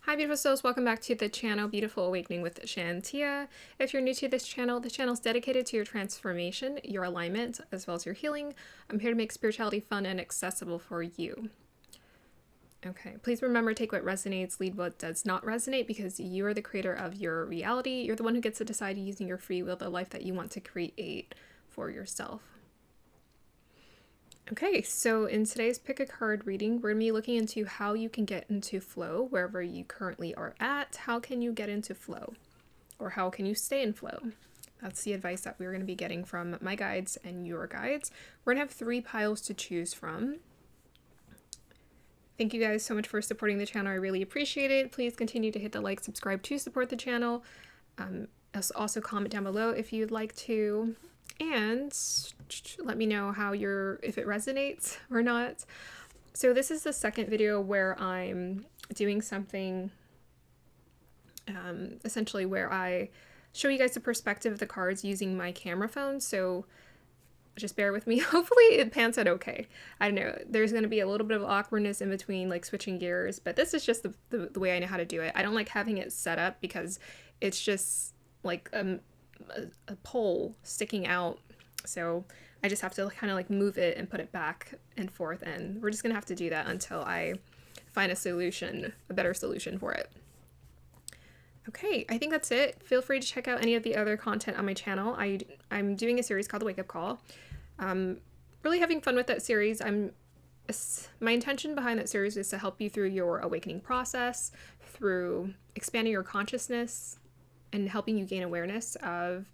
Hi beautiful souls, welcome back to the channel Beautiful Awakening with Shantia. If you're new to this channel, the channel is dedicated to your transformation, your alignment, as well as your healing. I'm here to make spirituality fun and accessible for you. Okay, please remember, take what resonates, leave what does not resonate, because you are the creator of your reality. You're the one who gets to decide using your free will the life that you want to create for yourself. Okay, so in today's pick a card reading, we're going to be looking into how you can get into flow wherever you currently are at. How can you get into flow? Or how can you stay in flow? That's the advice that we're going to be getting from my guides and your guides. We're going to have 3 piles to choose from. Thank you guys so much for supporting the channel. I really appreciate it. Please continue to hit the like, subscribe to support the channel. Also comment down below if you'd like to. And let me know how if it resonates or not. So this is the second video where I'm doing something essentially where I show you guys the perspective of the cards using my camera phone. So just bear with me. Hopefully it pans out okay. I don't know. There's going to be a little bit of awkwardness in between, like switching gears, but this is just the way I know how to do it. I don't like having it set up because it's just like a pole sticking out, so I just have to kind of like move it and put it back and forth, and we're just gonna have to do that until I find a better solution for it. Okay, I think that's it. Feel free to check out any of the other content on my channel. I'm doing a series called The Wake Up Call. Really having fun with that series. My intention behind that series is to help you through your awakening process, through expanding your consciousness, and helping you gain awareness of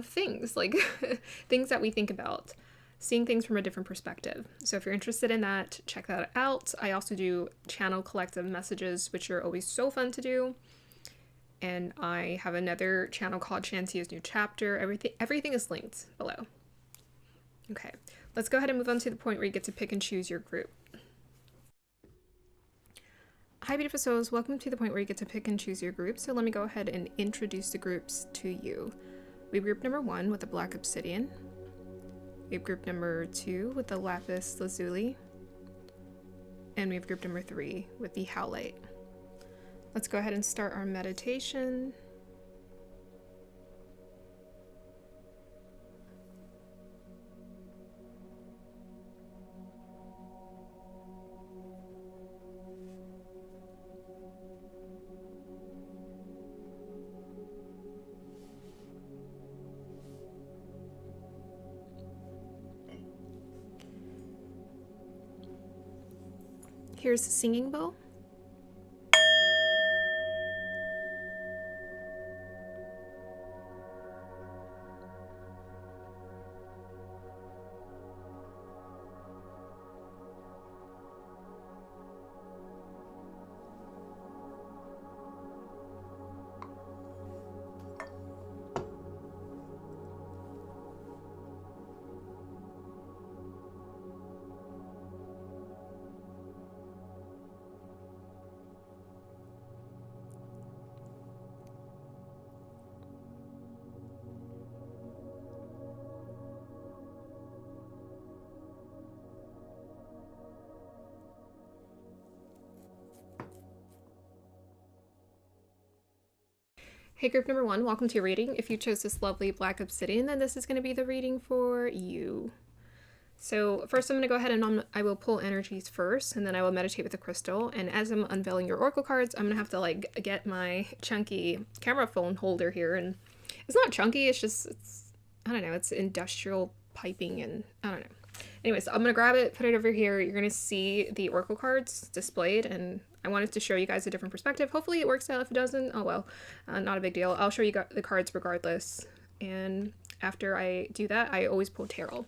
things, like things that we think about, seeing things from a different perspective. So if you're interested in that, check that out. I also do channel collective messages, which are always so fun to do. And I have another channel called Shantia's New Chapter. Everything is linked below. Okay, let's go ahead and move on to the point where you get to pick and choose your group. Hi beautiful souls, welcome to the point where you get to pick and choose your group. So let me go ahead and introduce the groups to you. We have group number 1 with the black obsidian. We have group number 2 with the lapis lazuli. And we have group number 3 with the howlite. Let's go ahead and start our meditation. Here's the singing bowl. Hey group number 1, welcome to your reading. If you chose this lovely black obsidian, then this is going to be the reading for you. So first I'm going to go ahead and I will pull energies first, and then I will meditate with the crystal. And as I'm unveiling your oracle cards, I'm going to have to like get my chunky camera phone holder here. And it's not chunky, it's I don't know, it's industrial piping and I don't know. Anyways, I'm going to grab it, put it over here. You're going to see the oracle cards displayed, and I wanted to show you guys a different perspective. Hopefully it works out. If it doesn't, oh well, not a big deal. I'll show you the cards regardless. And after I do that, I always pull tarot. All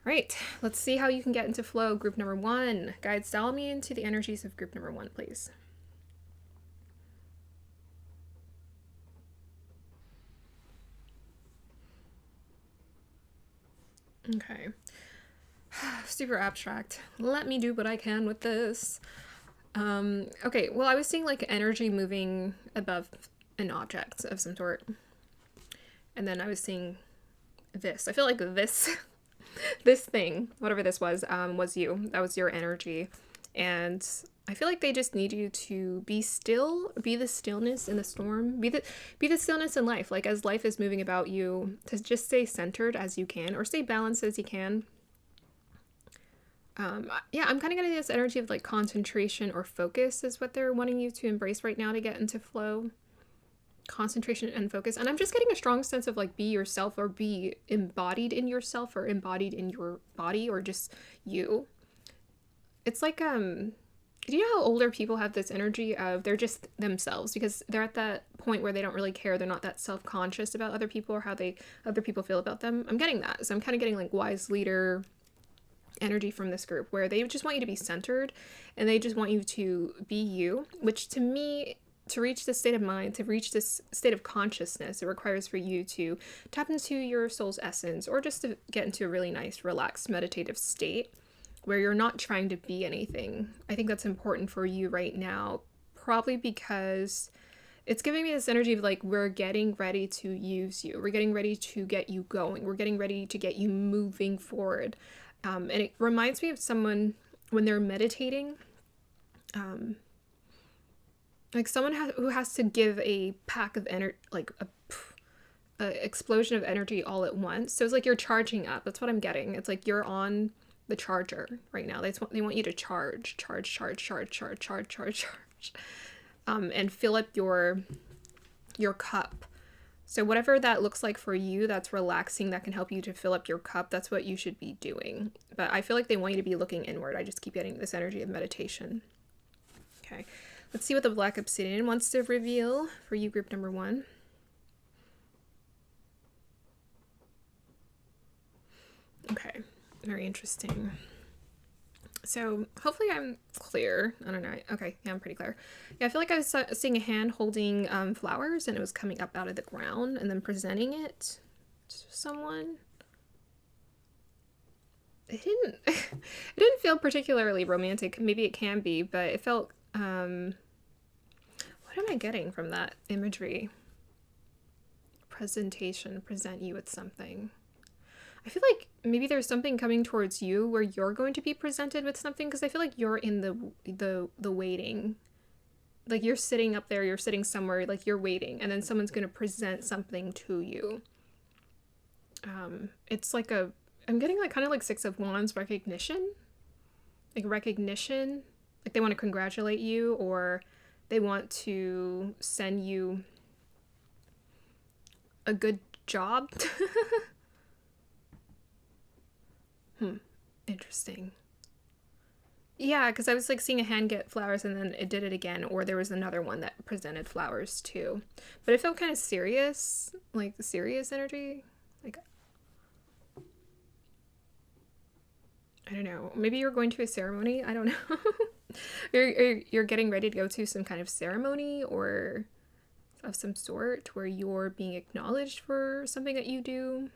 right, let's see how you can get into flow. Group number 1. Guides, dial me into the energies of group number 1, please. Okay. Super abstract. Let me do what I can with this. Okay, well, I was seeing like energy moving above an object of some sort. And then I was seeing this. I feel like this thing, whatever this was you. That was your energy. And I feel like they just need you to be still, be the stillness in the storm, be the stillness in life. Like as life is moving about you, to just stay centered as you can, or stay balanced as you can. Yeah, I'm kind of getting this energy of like concentration or focus is what they're wanting you to embrace right now to get into flow. Concentration and focus. And I'm just getting a strong sense of like be yourself, or be embodied in yourself, or embodied in your body, or just you. It's like do you know how older people have this energy of they're just themselves because they're at that point where they don't really care, they're not that self-conscious about other people or how other people feel about them. I'm getting that. So I'm kind of getting like wise leader energy from this group where they just want you to be centered and they just want you to be you, which to me, to reach this state of mind, to reach this state of consciousness, it requires for you to tap into your soul's essence, or just to get into a really nice, relaxed, meditative state where you're not trying to be anything. I think that's important for you right now, probably because it's giving me this energy of like, we're getting ready to use you. We're getting ready to get you going. We're getting ready to get you moving forward. And it reminds me of someone when they're meditating, like someone who has to give a pack of energy, like a explosion of energy all at once. So it's like you're charging up. That's what I'm getting. It's like you're on the charger right now. They want you to charge, and fill up your cup. So whatever that looks like for you, that's relaxing, that can help you to fill up your cup, that's what you should be doing. But I feel like they want you to be looking inward. I just keep getting this energy of meditation. Okay, let's see what the Black Obsidian wants to reveal for you, group number 1. Okay, very interesting. So hopefully I'm clear. I don't know. Okay, yeah, I'm pretty clear. Yeah, I feel like I was seeing a hand holding flowers, and it was coming up out of the ground and then presenting it to someone. It didn't feel particularly romantic. Maybe it can be, but it felt what am I getting from that imagery? Presentation, present you with something. I feel like maybe there's something coming towards you where you're going to be presented with something, because I feel like you're in the waiting. Like you're sitting up there, you're sitting somewhere, like you're waiting, and then someone's going to present something to you. It's like I'm getting like kind of like 6 of Wands recognition. Like recognition, like they want to congratulate you, or they want to send you a good job. Interesting. Yeah, because I was like seeing a hand get flowers and then it did it again, or there was another one that presented flowers too. But it felt kind of serious, like serious energy. Like, I don't know. Maybe you're going to a ceremony. I don't know. you're getting ready to go to some kind of ceremony or of some sort where you're being acknowledged for something that you do.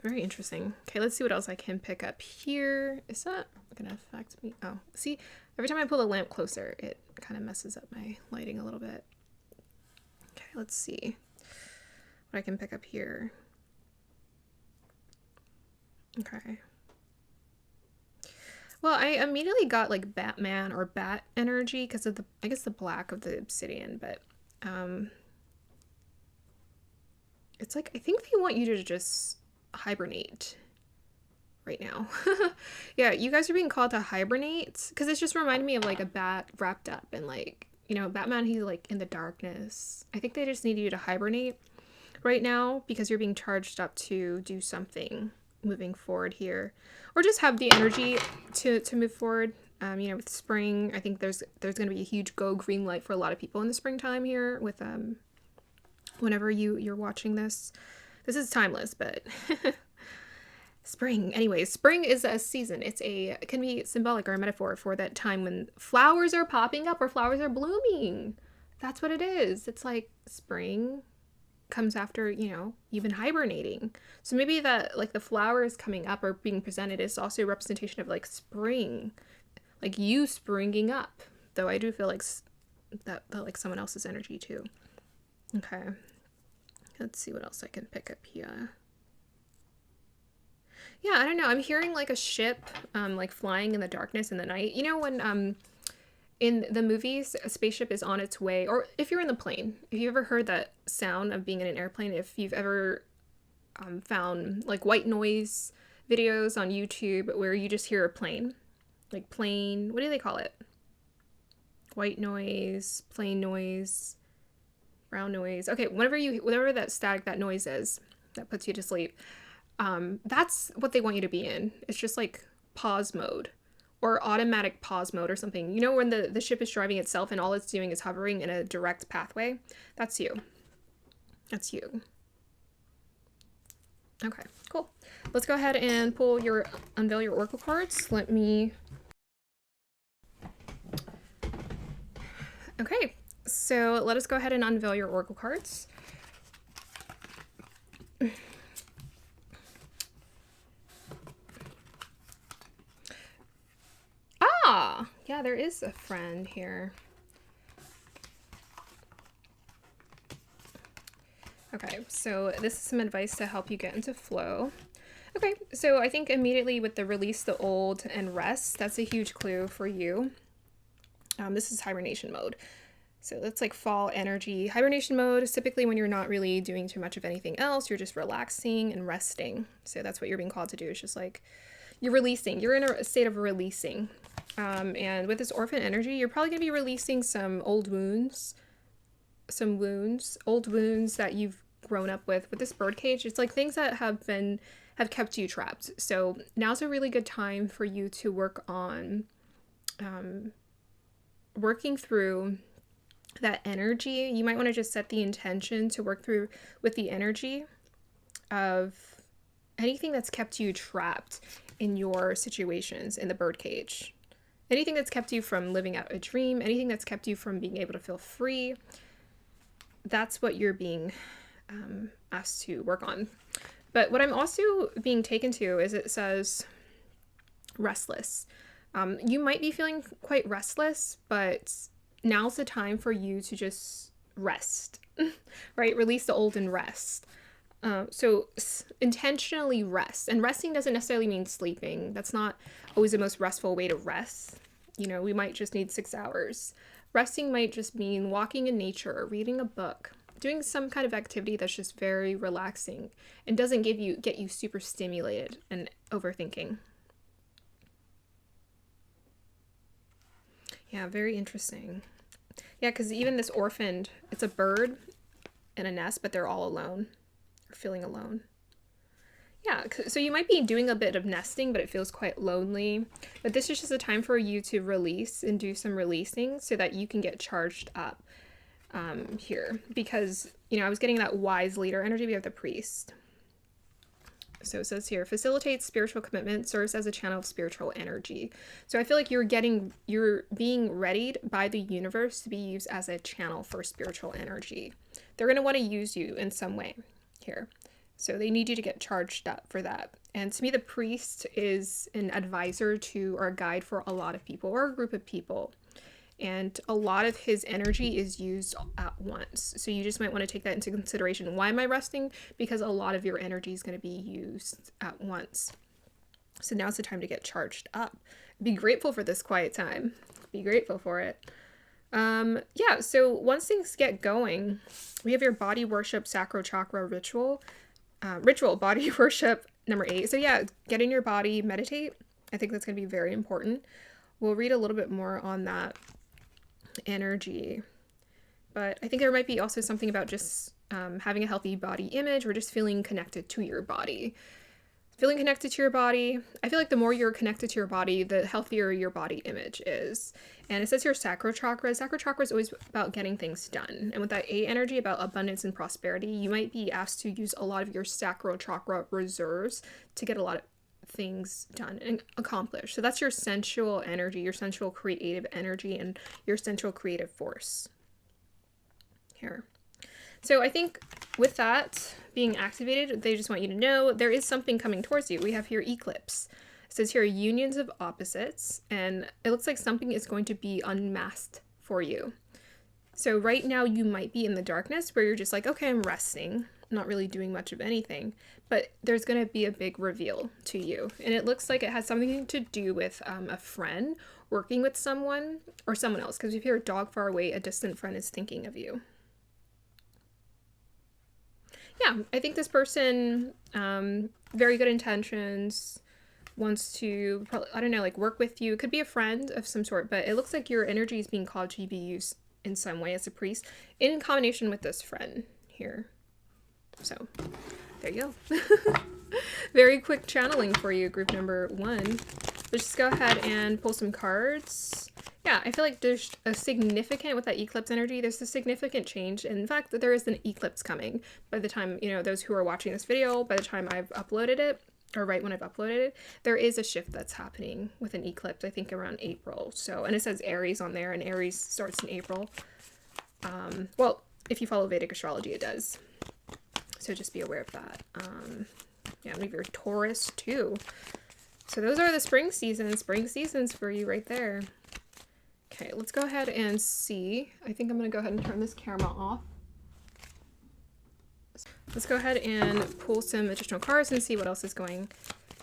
Very interesting. Okay, let's see what else I can pick up here. Is that gonna affect me? Oh, see, every time I pull the lamp closer, it kind of messes up my lighting a little bit. Okay, let's see what I can pick up here. Okay. Well, I immediately got like Batman or bat energy because of I guess the black of the obsidian, but it's like I think they want you to just hibernate right now. Yeah, you guys are being called to hibernate because it's just reminding me of like a bat wrapped up in like, you know, Batman, he's like in the darkness. I think they just need you to hibernate right now because you're being charged up to do something moving forward here, or just have the energy to move forward. You know, with spring, I think there's going to be a huge go green light for a lot of people in the springtime here with whenever you're watching this. This is timeless, but spring. Anyways, spring is a season. It can be symbolic or a metaphor for that time when flowers are popping up or flowers are blooming. That's what it is. It's like spring comes after, you know, you've been hibernating. So maybe that like the flowers coming up or being presented is also a representation of like spring, like you springing up. Though I do feel like that like someone else's energy too. Okay. Let's see what else I can pick up here. Yeah, I don't know. I'm hearing like a ship like flying in the darkness in the night. You know when in the movies a spaceship is on its way, or if you're in the plane, if you ever heard that sound of being in an airplane, if you've ever found like white noise videos on YouTube where you just hear a plane, like plane, what do they call it? White noise, plain noise, brown noise. Okay, whatever that static, that noise is that puts you to sleep, that's what they want you to be in. It's just like pause mode or automatic pause mode or something. You know, when the ship is driving itself and all it's doing is hovering in a direct pathway? That's you. That's you. Okay, cool. Let's go ahead and unveil your oracle cards. Okay, so let us go ahead and unveil your oracle cards. Ah, yeah, there is a friend here. Okay, so this is some advice to help you get into flow. Okay, so I think immediately with the release the old and rest, that's a huge clue for you. This is hibernation mode. So that's like fall energy. Hibernation mode is typically when you're not really doing too much of anything else. You're just relaxing and resting. So that's what you're being called to do. It's just like you're releasing. You're in a state of releasing. And with this orphan energy, you're probably going to be releasing some old wounds. Old wounds that you've grown up with. With this birdcage, it's like things that have kept you trapped. So now's a really good time for you to work on working through that energy. You might want to just set the intention to work through with the energy of anything that's kept you trapped in your situations in the birdcage. Anything that's kept you from living out a dream, anything that's kept you from being able to feel free, that's what you're being asked to work on. But what I'm also being taken to is it says restless. You might be feeling quite restless, but now's the time for you to just rest, right? Release the old and rest. So intentionally rest. And resting doesn't necessarily mean sleeping. That's not always the most restful way to rest. You know, we might just need 6 hours. Resting might just mean walking in nature, reading a book, doing some kind of activity that's just very relaxing and doesn't get you super stimulated and overthinking. Yeah, very interesting. Yeah, because even this orphaned, it's a bird in a nest, but they're all alone, or feeling alone. Yeah, so you might be doing a bit of nesting, but it feels quite lonely. But this is just a time for you to release and do some releasing so that you can get charged up here. Because, you know, I was getting that wise leader energy. We have the priest. So it says here, facilitates spiritual commitment, serves as a channel of spiritual energy. So I feel like you're being readied by the universe to be used as a channel for spiritual energy. They're going to want to use you in some way here. So they need you to get charged up for that. And to me, the priest is an advisor to or a guide for a lot of people or a group of people. And a lot of his energy is used at once. So you just might want to take that into consideration. Why am I resting? Because a lot of your energy is going to be used at once. So now's the time to get charged up. Be grateful for this quiet time. Be grateful for it. Yeah, so once things get going, we have your body worship sacral chakra ritual. Ritual body worship number 8. So yeah, get in your body, meditate. I think that's going to be very important. We'll read a little bit more on that energy, but I think there might be also something about just having a healthy body image or just feeling connected to your body. Feeling connected to your body. I feel like the more you're connected to your body, the healthier your body image is. And it says here sacral chakra. Sacral chakra is always about getting things done. And with that 8 energy about abundance and prosperity, you might be asked to use a lot of your sacral chakra reserves to get a lot of things done and accomplished. So that's your sensual energy, your sensual creative energy, and your sensual creative force here. So I think with that being activated, they just want you to know there is something coming towards you. We have here eclipse. It says here unions of opposites, and it looks like something is going to be unmasked for you. So right now you might be in the darkness where you're just like, okay, I'm resting. not really doing much of anything, but there's going to be a big reveal to you. And it looks like it has something to do with a friend working with someone or someone else. Because if you're a dog far away, a distant friend is thinking of you. Yeah, I think this person, very good intentions, wants to, probably, I don't know, like work with you. It could be a friend of some sort, but it looks like your energy is being called to be used in some way as a priest in combination with this friend here. So there you go. Very quick channeling for you, group number 1. Let's just go ahead and pull some cards. Yeah, I feel like there's a significant, with that eclipse energy, there's a significant change. In fact, there is an eclipse coming by the time, you know, those who are watching this video, by the time I've uploaded it, or right when I've uploaded it, there is a shift that's happening with an eclipse, I think around April. So, and it says Aries on there, and Aries starts in April. Well, if you follow Vedic astrology, it does. So just be aware of that. Yeah, maybe you're Taurus too. So those are the spring seasons for you right there. Okay, let's go ahead and see. I think I'm going to go ahead and turn this camera off. Let's go ahead and pull some additional cards and see what else is going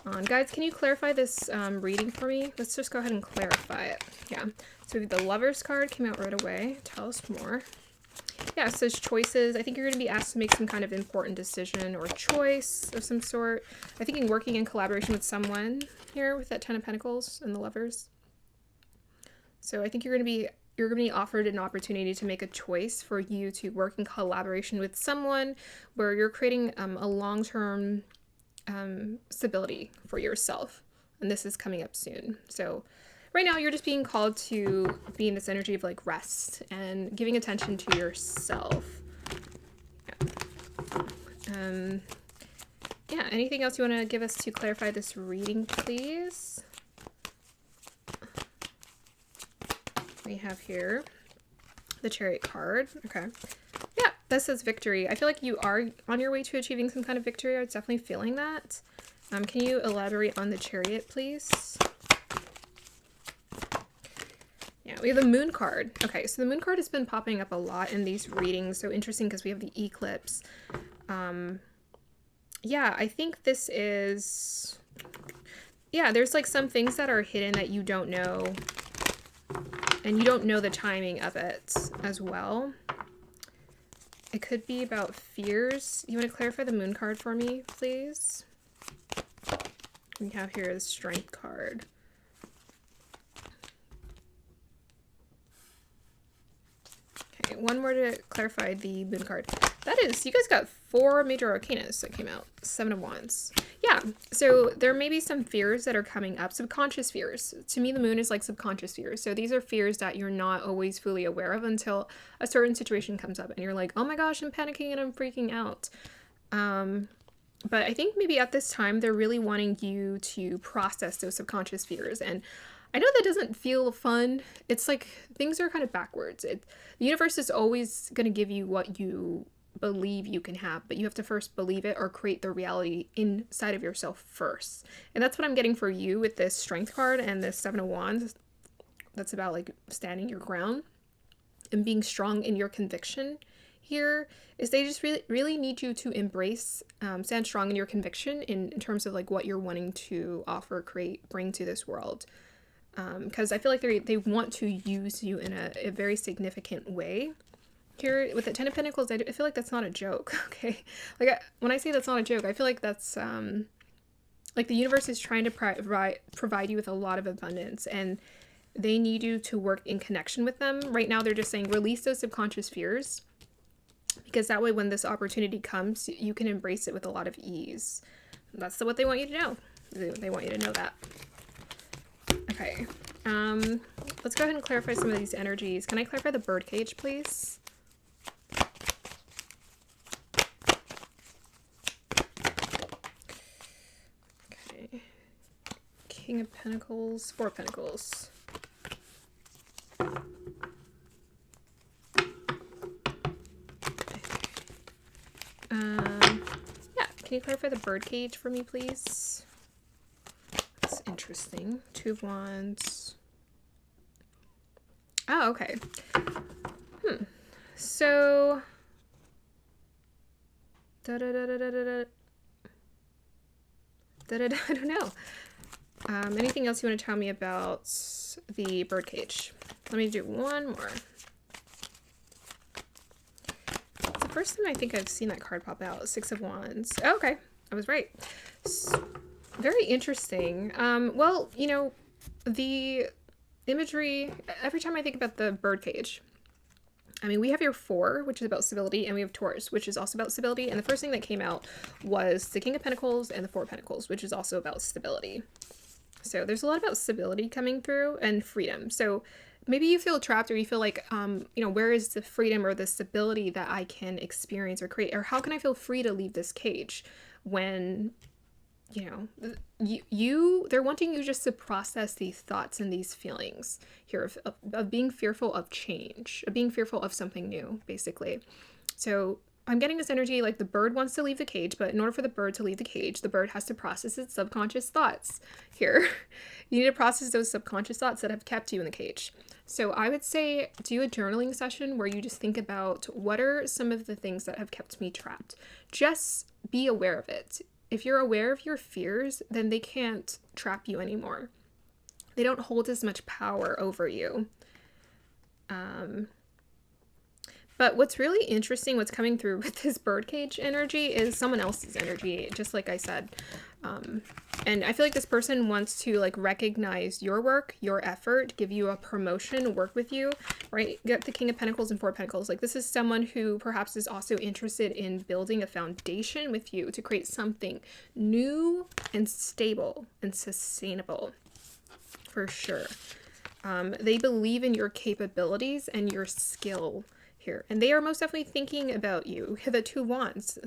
on. Guys, can you clarify this reading for me? Let's just go ahead and clarify it. Yeah, so the Lovers card came out right away. Tell us more. Yeah, it says choices. I think you're going to be asked to make some kind of important decision or choice of some sort. I think in working in collaboration with someone here with that 10 of Pentacles and the Lovers. So I think you're going to be offered an opportunity to make a choice for you to work in collaboration with someone where you're creating a long-term stability for yourself. And this is coming up soon. So right now you're just being called to be in this energy of like rest and giving attention to yourself. Yeah. Yeah, anything else you want to give us to clarify this reading, please? We have here the Chariot card. Okay. Yeah, that says victory. I feel like you are on your way to achieving some kind of victory. I was definitely feeling that. Can you elaborate on the Chariot, please? Yeah, we have the Moon card. Okay, so the Moon card has been popping up a lot in these readings. So interesting because we have the eclipse. Yeah, I think this is... Yeah, there's like some things that are hidden that you don't know. And you don't know the timing of it as well. It could be about fears. You want to clarify the Moon card for me, please? We have here the Strength card. Okay, one more to clarify the Moon card. That is, you guys got 4 major arcanas that came out. 7 of Wands. Yeah, so there may be some fears that are coming up. Subconscious fears. To me, the Moon is like subconscious fears. So these are fears that you're not always fully aware of until a certain situation comes up. And you're like, oh my gosh, I'm panicking and I'm freaking out. But I think maybe at this time, they're really wanting you to process those subconscious fears. And I know that doesn't feel fun. It's like things are kind of backwards. The universe is always going to give you what you believe you can have, but you have to first believe it or create the reality inside of yourself first. And that's what I'm getting for you with this Strength card and this 7 of Wands. That's about like standing your ground and being strong in your conviction. Here is they just really need you to embrace, stand strong in your conviction in terms of like what you're wanting to offer, create, bring to this world. Because I feel like they want to use you in a very significant way. Here with the 10 of Pentacles, I feel like that's not a joke, okay? Like, when I say that's not a joke, I feel like that's, like the universe is trying to provide you with a lot of abundance, and they need you to work in connection with them. Right now, they're just saying, release those subconscious fears, because that way when this opportunity comes, you can embrace it with a lot of ease. That's what they want you to know. They want you to know that. Okay, let's go ahead and clarify some of these energies. Can I clarify the birdcage, please? Okay, King of Pentacles, 4 of Pentacles. Yeah, can you clarify the birdcage for me, please? That's interesting. 2 of Wands. Oh, okay. So Da da da da da da da da da. I don't know. Anything else you want to tell me about the birdcage? Let me do one more. It's the first time I think I've seen that card pop out. Six of Wands. Oh, okay, I was right. Very interesting. Well, you know, the imagery, every time I think about the birdcage, I mean, we have here 4, which is about stability, and we have Taurus, which is also about stability. And the first thing that came out was the King of Pentacles and the 4 of Pentacles, which is also about stability. So there's a lot about stability coming through and freedom. So maybe you feel trapped, or you feel like, you know, where is the freedom or the stability that I can experience or create? Or how can I feel free to leave this cage when, you know, they're wanting you just to process these thoughts and these feelings here of being fearful of change, of being fearful of something new, basically. So I'm getting this energy like the bird wants to leave the cage, but in order for the bird to leave the cage, the bird has to process its subconscious thoughts here. You need to process those subconscious thoughts that have kept you in the cage. So I would say do a journaling session where you just think about what are some of the things that have kept me trapped. Just be aware of it. If you're aware of your fears, then they can't trap you anymore. They don't hold as much power over you. But what's really interesting, what's coming through with this birdcage energy is someone else's energy, just like I said. And I feel like this person wants to like recognize your work, your effort, give you a promotion, work with you, right? Get the King of Pentacles and 4 of Pentacles. Like this is someone who perhaps is also interested in building a foundation with you to create something new and stable and sustainable, for sure. They believe in your capabilities and your skill here, and they are most definitely thinking about you. The 2 of Wands.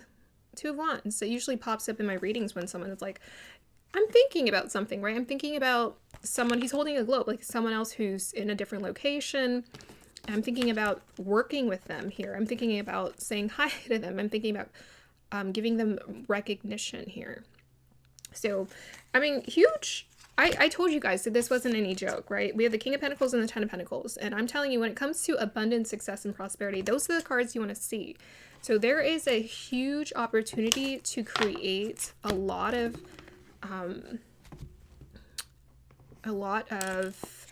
2 of Wands. It usually pops up in my readings when someone is like, I'm thinking about something, right? I'm thinking about someone who's holding a globe, like someone else who's in a different location. I'm thinking about working with them here. I'm thinking about saying hi to them. I'm thinking about giving them recognition here. So, I mean, huge. I told you guys that this wasn't any joke, right? We have the King of Pentacles and the 10 of Pentacles. And I'm telling you, when it comes to abundance, success, and prosperity, those are the cards you want to see. So there is a huge opportunity to create a lot of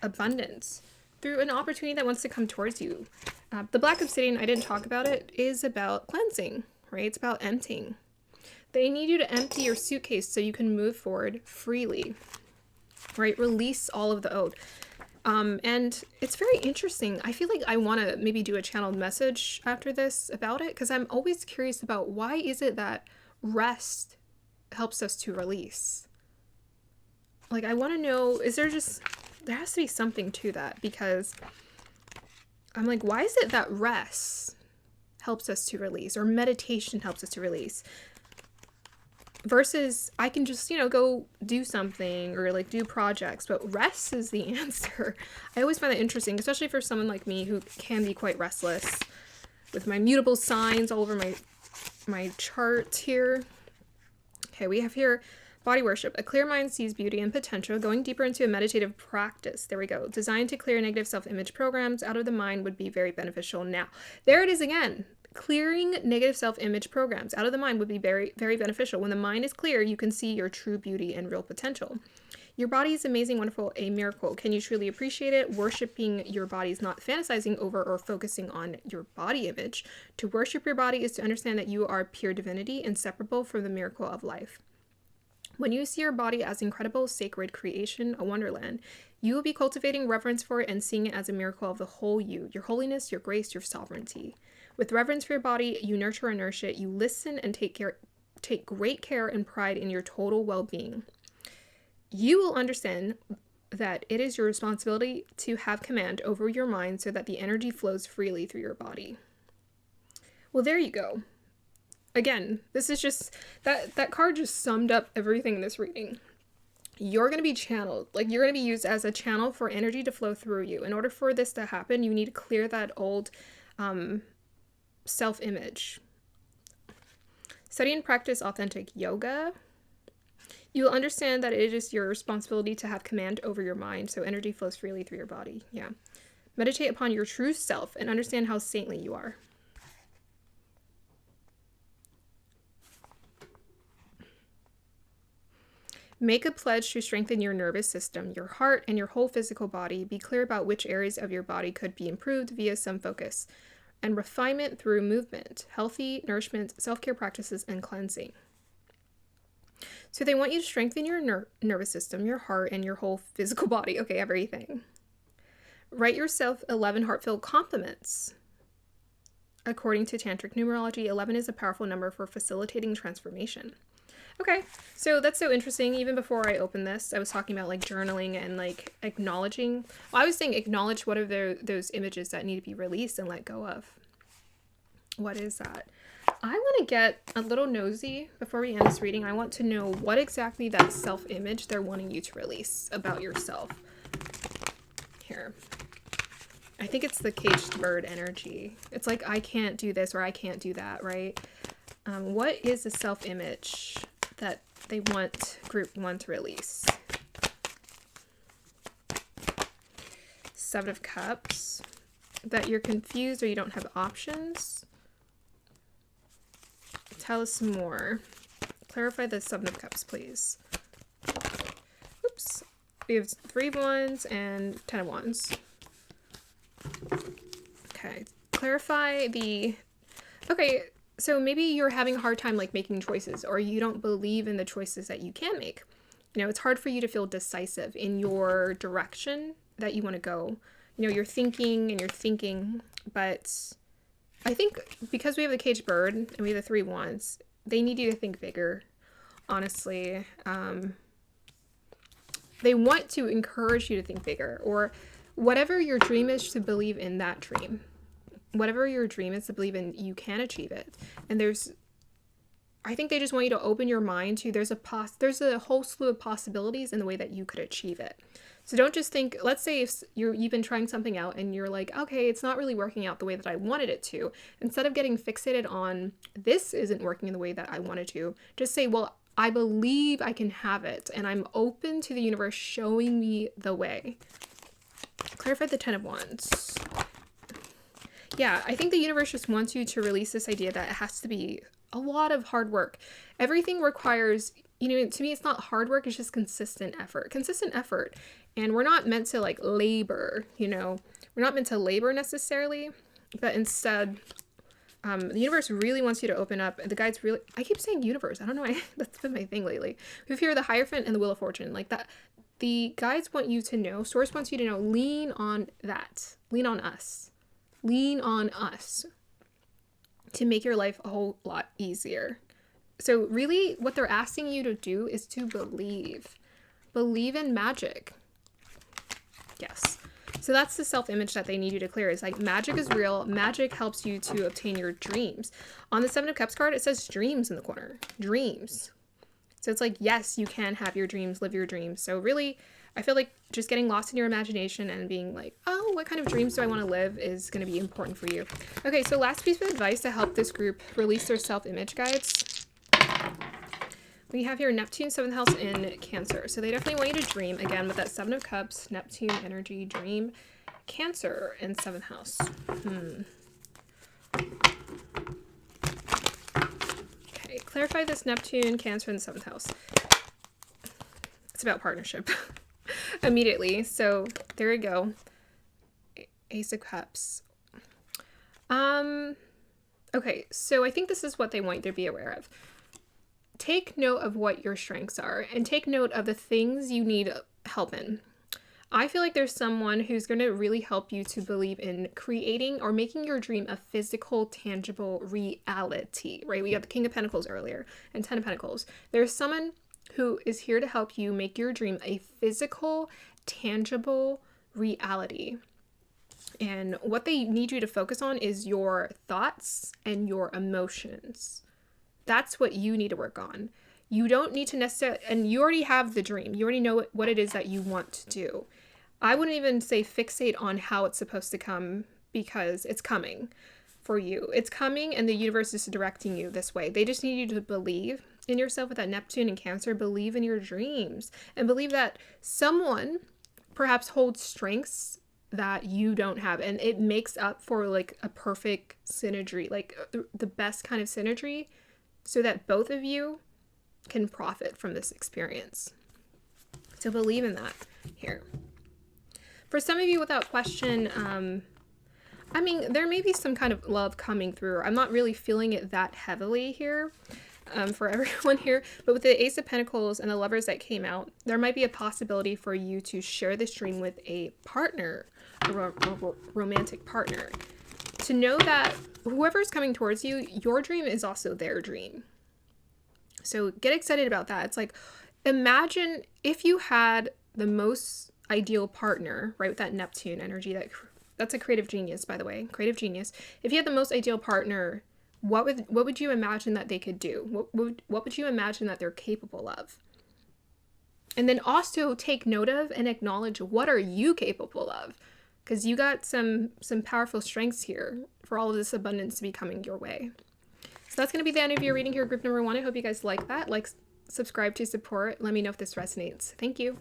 abundance through an opportunity that wants to come towards you. The Black Obsidian, I didn't talk about it, is about cleansing, right? It's about emptying. They need you to empty your suitcase so you can move forward freely, right? Release all of the old. And it's very interesting. I feel like I want to maybe do a channeled message after this about it, because I'm always curious about why is it that rest helps us to release. Like, I want to know, there has to be something to that, because I'm like, why is it that rest helps us to release, or meditation helps us to release? Versus I can just, you know, go do something or like do projects, but rest is the answer. I always find that interesting, especially for someone like me who can be quite restless with my mutable signs all over my chart here. Okay, we have here body worship. A clear mind sees beauty and potential. Going deeper into a meditative practice. There we go. Designed to clear negative self-image programs out of the mind would be very beneficial. Now, there it is again. Clearing negative self-image programs out of the mind would be very, very beneficial. When the mind is clear, you can see your true beauty and real potential. Your body is amazing, wonderful, a miracle. Can you truly appreciate it? Worshipping your body is not fantasizing over or focusing on your body image. To worship your body is to understand that you are pure divinity, inseparable from the miracle of life. When you see your body as incredible, sacred creation, a wonderland, you will be cultivating reverence for it and seeing it as a miracle of the whole you, your holiness, your grace, your sovereignty. With reverence for your body, you nurture and nourish it. You listen and take great care and pride in your total well-being. You will understand that it is your responsibility to have command over your mind so that the energy flows freely through your body. Well, there you go. Again, this is just, that card just summed up everything in this reading. You're going to be channeled, like you're going to be used as a channel for energy to flow through you. In order for this to happen, you need to clear that old self-image. Study and practice authentic yoga. You will understand that it is your responsibility to have command over your mind, so energy flows freely through your body. Yeah. Meditate upon your true self and understand how saintly you are. Make a pledge to strengthen your nervous system, your heart, and your whole physical body. Be clear about which areas of your body could be improved via some focus and refinement through movement, healthy nourishment, self-care practices, and cleansing. So they want you to strengthen your nervous system, your heart, and your whole physical body. Okay, everything. Write yourself 11 heartfelt compliments. According to Tantric numerology, 11 is a powerful number for facilitating transformation. Okay, so that's so interesting. Even before I opened this, I was talking about like journaling and like acknowledging. Well, I was saying acknowledge what are those images that need to be released and let go of. What is that? I want to get a little nosy before we end this reading. I want to know what exactly that self-image they're wanting you to release about yourself. Here. I think it's the caged bird energy. It's like, I can't do this or I can't do that, right? What is the self-image that they want group 1 to release? Seven of Cups. That you're confused or you don't have options. Tell us more. Clarify the Seven of Cups, please. Oops. We have 3 of Wands and 10 of Wands. Okay. Clarify the... Okay, so maybe you're having a hard time like making choices, or you don't believe in the choices that you can make. You know, it's hard for you to feel decisive in your direction that you want to go. You know, you're thinking, but I think because we have the caged bird and we have the 3 wands, they need you to think bigger, honestly. They want to encourage you to think bigger, or whatever your dream is, to believe in that dream. Whatever your dream is, to believe in, you can achieve it. And I think they just want you to open your mind to, there's a whole slew of possibilities in the way that you could achieve it. So don't just think, let's say if you've been trying something out and you're like, okay, it's not really working out the way that I wanted it to. Instead of getting fixated on, this isn't working in the way that I wanted to, just say, well, I believe I can have it, and I'm open to the universe showing me the way. Clarify the 10 of Wands. Yeah, I think the universe just wants you to release this idea that it has to be a lot of hard work. Everything requires, you know, to me, it's not hard work, it's just consistent effort. And we're not meant to like labor, you know, we're not meant to labor necessarily, but instead, the universe really wants you to open up. The guides really, I keep saying universe, I don't know why, that's been my thing lately. We have here the Hierophant and the Wheel of Fortune, like that. The guides want you to know, Source wants you to know, lean on that, lean on us to make your life a whole lot easier. So really what they're asking you to do is to believe in magic. Yes. So that's the self-image that they need you to clear. Is like, magic is real. Magic helps you to obtain your dreams. On the 7 of Cups card, it says dreams in the corner. Dreams. So it's like, yes, you can have your dreams, live your dreams. So really, I feel like just getting lost in your imagination and being like, oh, what kind of dreams do I want to live is going to be important for you. Okay, so last piece of advice to help this group release their self-image, guides. We have here Neptune, 7th house in Cancer. So they definitely want you to dream, again, with that 7 of Cups, Neptune energy, dream, Cancer in 7th house. Okay, clarify this Neptune, Cancer in the 7th house. It's about partnership. Immediately. So there you go. Ace of Cups. Okay, so I think this is what they want you to be aware of. Take note of what your strengths are and take note of the things you need help in. I feel like there's someone who's going to really help you to believe in creating or making your dream a physical, tangible reality, right? We got the King of Pentacles earlier and 10 of Pentacles. There's someone who is here to help you make your dream a physical, tangible reality. And what they need you to focus on is your thoughts and your emotions. That's what you need to work on. You don't need to necessarily, and you already have the dream. You already know what it is that you want to do. I wouldn't even say fixate on how it's supposed to come, because it's coming for you. It's coming and the universe is directing you this way. They just need you to believe in yourself with that Neptune and Cancer. Believe in your dreams and believe that someone perhaps holds strengths that you don't have, and it makes up for like a perfect synergy, like the best kind of synergy, so that both of you can profit from this experience. So believe in that here. For some of you, without question, I mean, there may be some kind of love coming through. I'm not really feeling it that heavily here for everyone here. But with the Ace of Pentacles and the Lovers that came out, there might be a possibility for you to share this dream with a partner, a romantic partner. To know that whoever's coming towards you, your dream is also their dream. So get excited about that. It's like, imagine if you had the most ideal partner, right, with that Neptune energy, that's a creative genius, by the way, creative genius. If you had the most ideal partner, what would you imagine that they could do? What would you imagine that they're capable of? And then also take note of and acknowledge, what are you capable of? Because you got some powerful strengths here for all of this abundance to be coming your way. So that's going to be the end of your reading here, group number 1. I hope you guys like that. Like, subscribe to support. Let me know if this resonates. Thank you.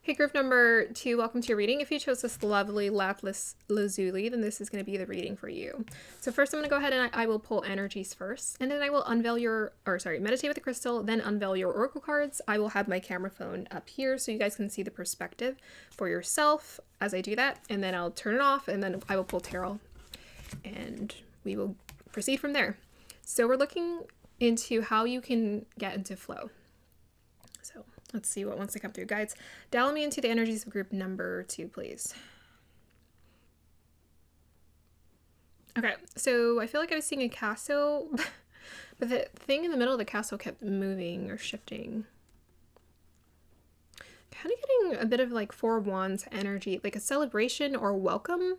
Hey, group number 2, welcome to your reading. If you chose this lovely lapis lazuli, then this is going to be the reading for you. So first I'm going to go ahead and I will pull energies first, and then I will meditate with the crystal, then unveil your oracle cards. I will have my camera phone up here so you guys can see the perspective for yourself as I do that, and then I'll turn it off, and then I will pull tarot, and we will proceed from there. So we're looking into how you can get into flow. So let's see what wants to come through. Guides, dial me into the energies of group number 2, please. Okay, so I feel like I was seeing a castle, but the thing in the middle of the castle kept moving or shifting. Kind of getting a bit of like 4 of Wands energy, like a celebration or welcome.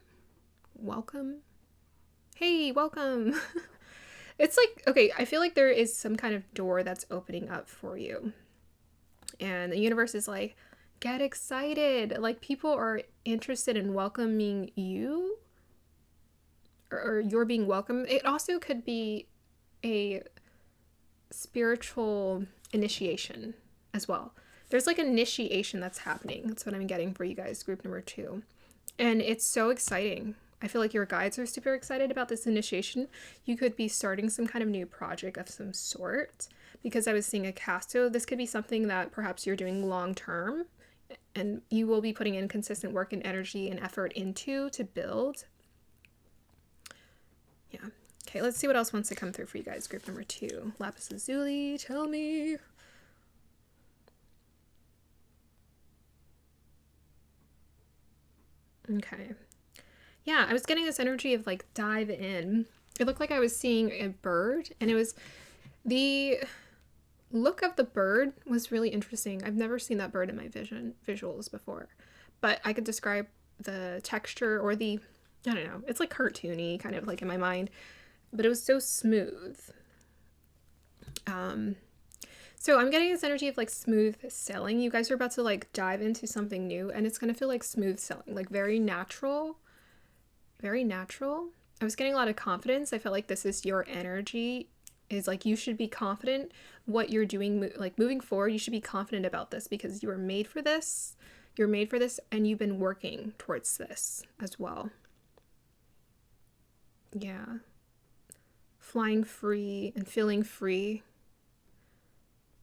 Welcome. Hey, welcome. It's like, okay, I feel like there is some kind of door that's opening up for you. And the universe is like, get excited. Like, people are interested in welcoming you, or you're being welcomed. It also could be a spiritual initiation as well. There's like initiation that's happening. That's what I'm getting for you guys, group number 2. And it's so exciting. I feel like your guides are super excited about this initiation. You could be starting some kind of new project of some sort, because I was seeing a castle. This could be something that perhaps you're doing long term, and you will be putting in consistent work and energy and effort into to build. Yeah. Okay, let's see what else wants to come through for you guys. Group number 2. Lapis lazuli, tell me. Okay. Yeah, I was getting this energy of like dive in. It looked like I was seeing a bird, and it was the look of the bird was really interesting. I've never seen that bird in my visuals before, but I could describe the texture or the, I don't know, it's like cartoony kind of like in my mind, but it was so smooth. So I'm getting this energy of like smooth sailing. You guys are about to like dive into something new, and it's going to feel like smooth sailing, like very natural. Very natural. I was getting a lot of confidence. I felt like this is your energy, is like you should be confident what you're doing, like moving forward. You should be confident about this because you were made for this. You're made for this, and you've been working towards this as well. Yeah. Flying free and feeling free.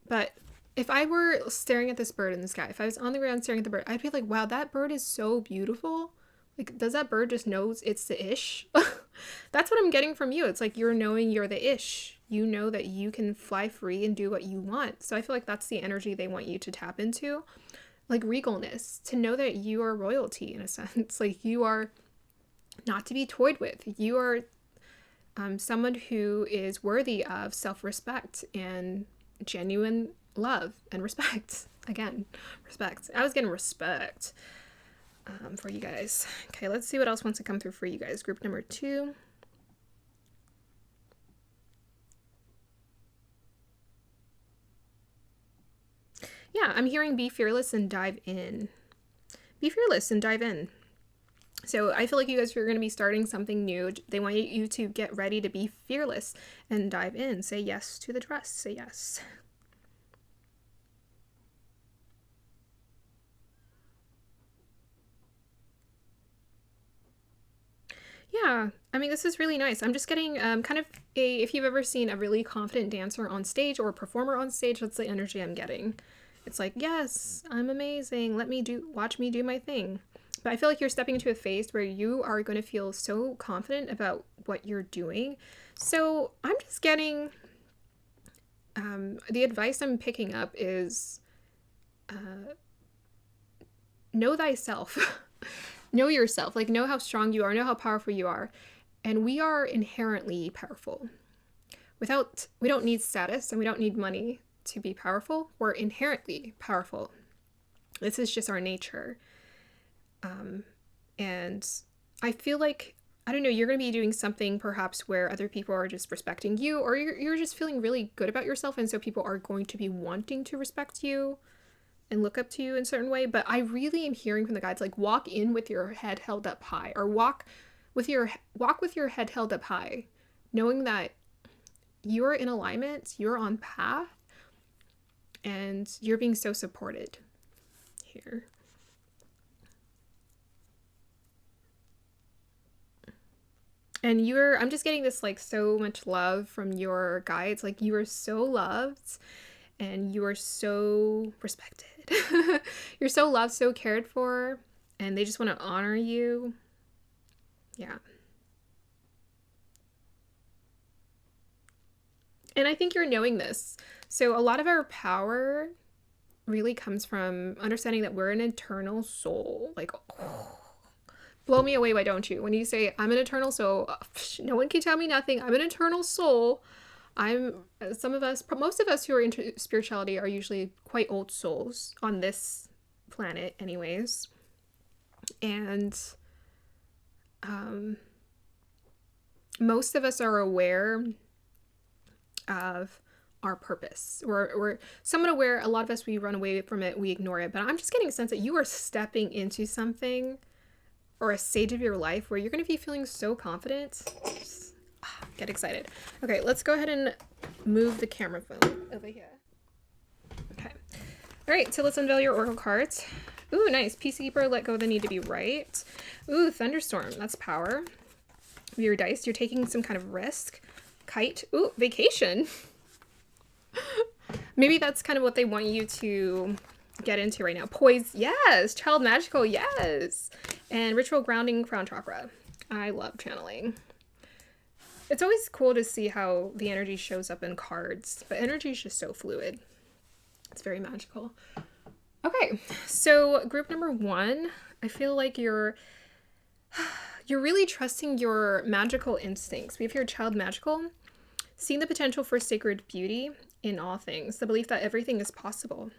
But if I were staring at this bird in the sky, if I was on the ground staring at the bird, I'd be like, wow, that bird is so beautiful. Like, does that bird just knows it's the ish? That's what I'm getting from you. It's like you're knowing you're the ish. You know that you can fly free and do what you want. So I feel like that's the energy they want you to tap into. Like regalness, to know that you are royalty in a sense. Like you are not to be toyed with. You are someone who is worthy of self-respect and genuine love and respect. Again, respect. I was getting respect. For you guys. Okay, let's see what else wants to come through for you guys. Group number 2. Yeah, I'm hearing be fearless and dive in. Be fearless and dive in. So I feel like you guys are going to be starting something new. They want you to get ready to be fearless and dive in. Say yes to the dress. Say yes. Yeah, I mean, this is really nice. I'm just getting kind of if you've ever seen a really confident dancer on stage or a performer on stage, that's the energy I'm getting. It's like, yes, I'm amazing. Watch me do my thing. But I feel like you're stepping into a phase where you are going to feel so confident about what you're doing. So I'm just getting, the advice I'm picking up is, know thyself. Know yourself. Like, know how strong you are. Know how powerful you are. And we are inherently powerful. We don't need status and we don't need money to be powerful. We're inherently powerful. This is just our nature. And I feel like, I don't know, you're going to be doing something perhaps where other people are just respecting you, or you're just feeling really good about yourself. And so people are going to be wanting to respect you and look up to you in a certain way. But I really am hearing from the guides, like, walk in with your head held up high, or walk with your head held up high, knowing that you're in alignment, you're on path, and you're being so supported here. And I'm just getting this, like, so much love from your guides. Like, you are so loved and you are so respected. You're so loved, so cared for, and they just want to honor you. Yeah. And I think you're knowing this. So a lot of our power really comes from understanding that we're an eternal soul. Like, oh, blow me away, why don't you? When you say, I'm an eternal soul, no one can tell me nothing. I'm an eternal soul. Most of us who are into spirituality are usually quite old souls on this planet anyways. And most of us are aware of our purpose. We're somewhat aware. A lot of us, we run away from it, we ignore it. But I'm just getting a sense that you are stepping into something or a stage of your life where you're going to be feeling so confident. Just, get excited. Okay, let's go ahead and move the camera phone over here. Okay. All right, so let's unveil your oracle cards. Ooh, nice. Peacekeeper, let go of the need to be right. Ooh, thunderstorm. That's power. Your dice, you're taking some kind of risk. Kite. Ooh, vacation. Maybe that's kind of what they want you to get into right now. Poise, yes. Child magical, yes. And ritual grounding, crown chakra. I love channeling. It's always cool to see how the energy shows up in cards, but energy is just so fluid. It's very magical. Okay, so group number 1, I feel like you're really trusting your magical instincts. We have here child magical, seeing the potential for sacred beauty in all things, the belief that everything is possible.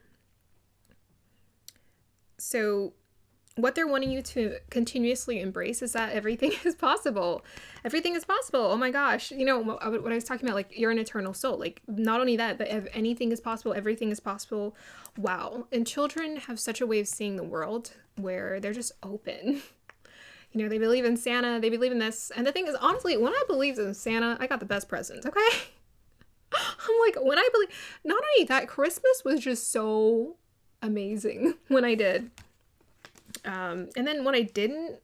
So what they're wanting you to continuously embrace is that everything is possible. Everything is possible. Oh my gosh. You know, what I was talking about, like, you're an eternal soul. Like, not only that, but if anything is possible, everything is possible. Wow. And children have such a way of seeing the world where they're just open. You know, they believe in Santa, they believe in this. And the thing is, honestly, when I believed in Santa, I got the best presents, okay? I'm like, when I believe, not only that, Christmas was just so amazing when I did. And then when I didn't,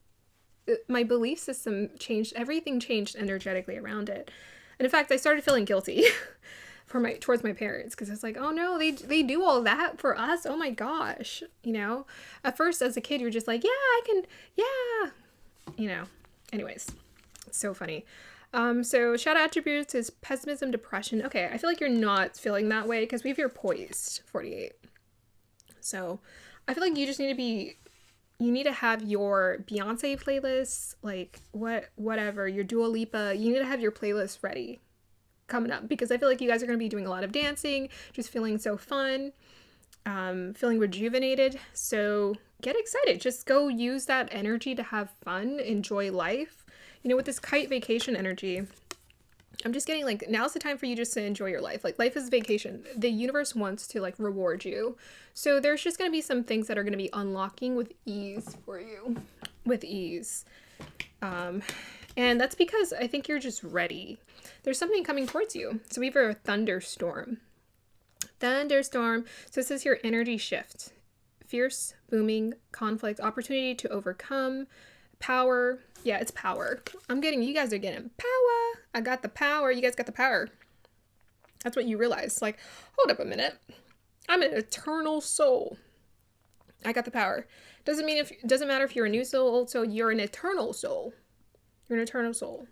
my belief system changed. Everything changed energetically around it. And in fact, I started feeling guilty towards my parents, because it's like, oh no, they do all that for us. Oh my gosh. You know, at first as a kid, you're just like, yeah, I can, yeah, you know, anyways, it's so funny. So shadow attributes is pessimism, depression. Okay. I feel like you're not feeling that way because we have your poised 48. So I feel like you just you need to have your Beyonce playlist, like whatever, your Dua Lipa, you need to have your playlist ready coming up, because I feel like you guys are going to be doing a lot of dancing, just feeling so fun, feeling rejuvenated. So get excited. Just go use that energy to have fun, enjoy life. You know, with this kite vacation energy, I'm just getting like, now's the time for you just to enjoy your life. Like, life is vacation. The universe wants to like reward you. So there's just going to be some things that are going to be unlocking with ease for you. With ease. And that's because I think you're just ready. There's something coming towards you. So we have a thunderstorm. Thunderstorm. So this is your energy shift. Fierce, booming, conflict, opportunity to overcome, power. Yeah, it's power. You guys are getting power. I got the power. You guys got the power. That's what you realize. Like, hold up a minute. I'm an eternal soul. I got the power. Doesn't matter if you're a new soul, old soul, you're an eternal soul. You're an eternal soul.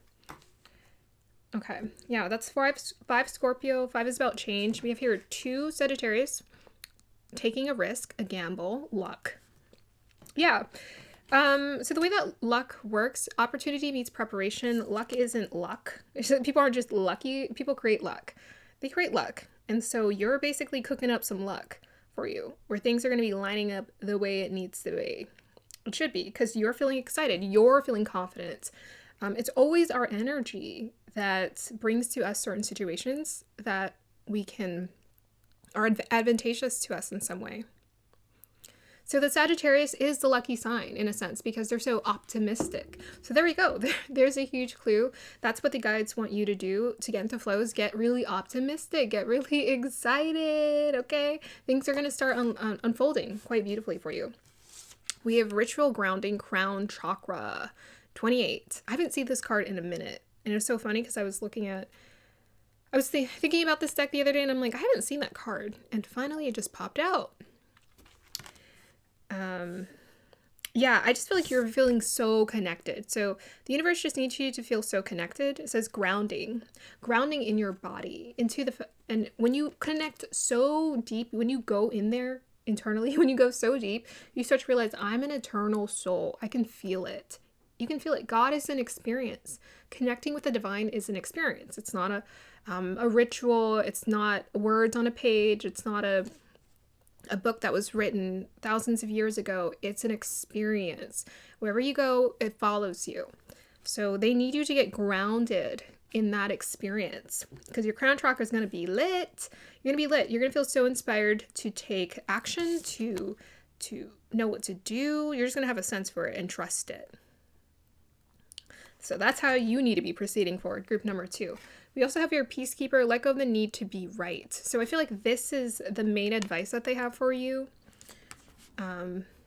Okay. Yeah, that's five Scorpio. 5 is about change. We have here 2 Sagittarius. Taking a risk, a gamble, luck. Yeah. So the way that luck works, opportunity meets preparation. Luck isn't luck. People aren't just lucky. People create luck. They create luck. And so you're basically cooking up some luck for you, where things are going to be lining up the way it needs to be. It should be, because you're feeling excited. You're feeling confident. It's always our energy that brings to us certain situations that are advantageous to us in some way. So the Sagittarius is the lucky sign in a sense because they're so optimistic. So there we go. There's a huge clue. That's what the guides want you to do to get into flows. Get really optimistic. Get really excited. Okay? Things are going to start unfolding quite beautifully for you. We have Ritual Grounding Crown Chakra 28. I haven't seen this card in a minute. And it was so funny because I was thinking about this deck the other day and I'm like, I haven't seen that card. And finally it just popped out. Yeah, I just feel like you're feeling so connected. So the universe just needs you to feel so connected. It says grounding in your body and when you connect so deep, when you go in there internally, when you go so deep, you start to realize I'm an eternal soul. I can feel it. You can feel it. God is an experience. Connecting with the divine is an experience. It's not a ritual. It's not words on a page. It's not a book that was written thousands of years ago. It's an experience. Wherever you go, it follows you. So they need you to get grounded in that experience because your crown chakra is going to be lit. You're going to be lit. You're going to feel so inspired to take action, to know what to do. You're just going to have a sense for it and trust it. So that's how you need to be proceeding forward. Group number 2. We also have your peacekeeper, let go of the need to be right. So I feel like this is the main advice that they have for you,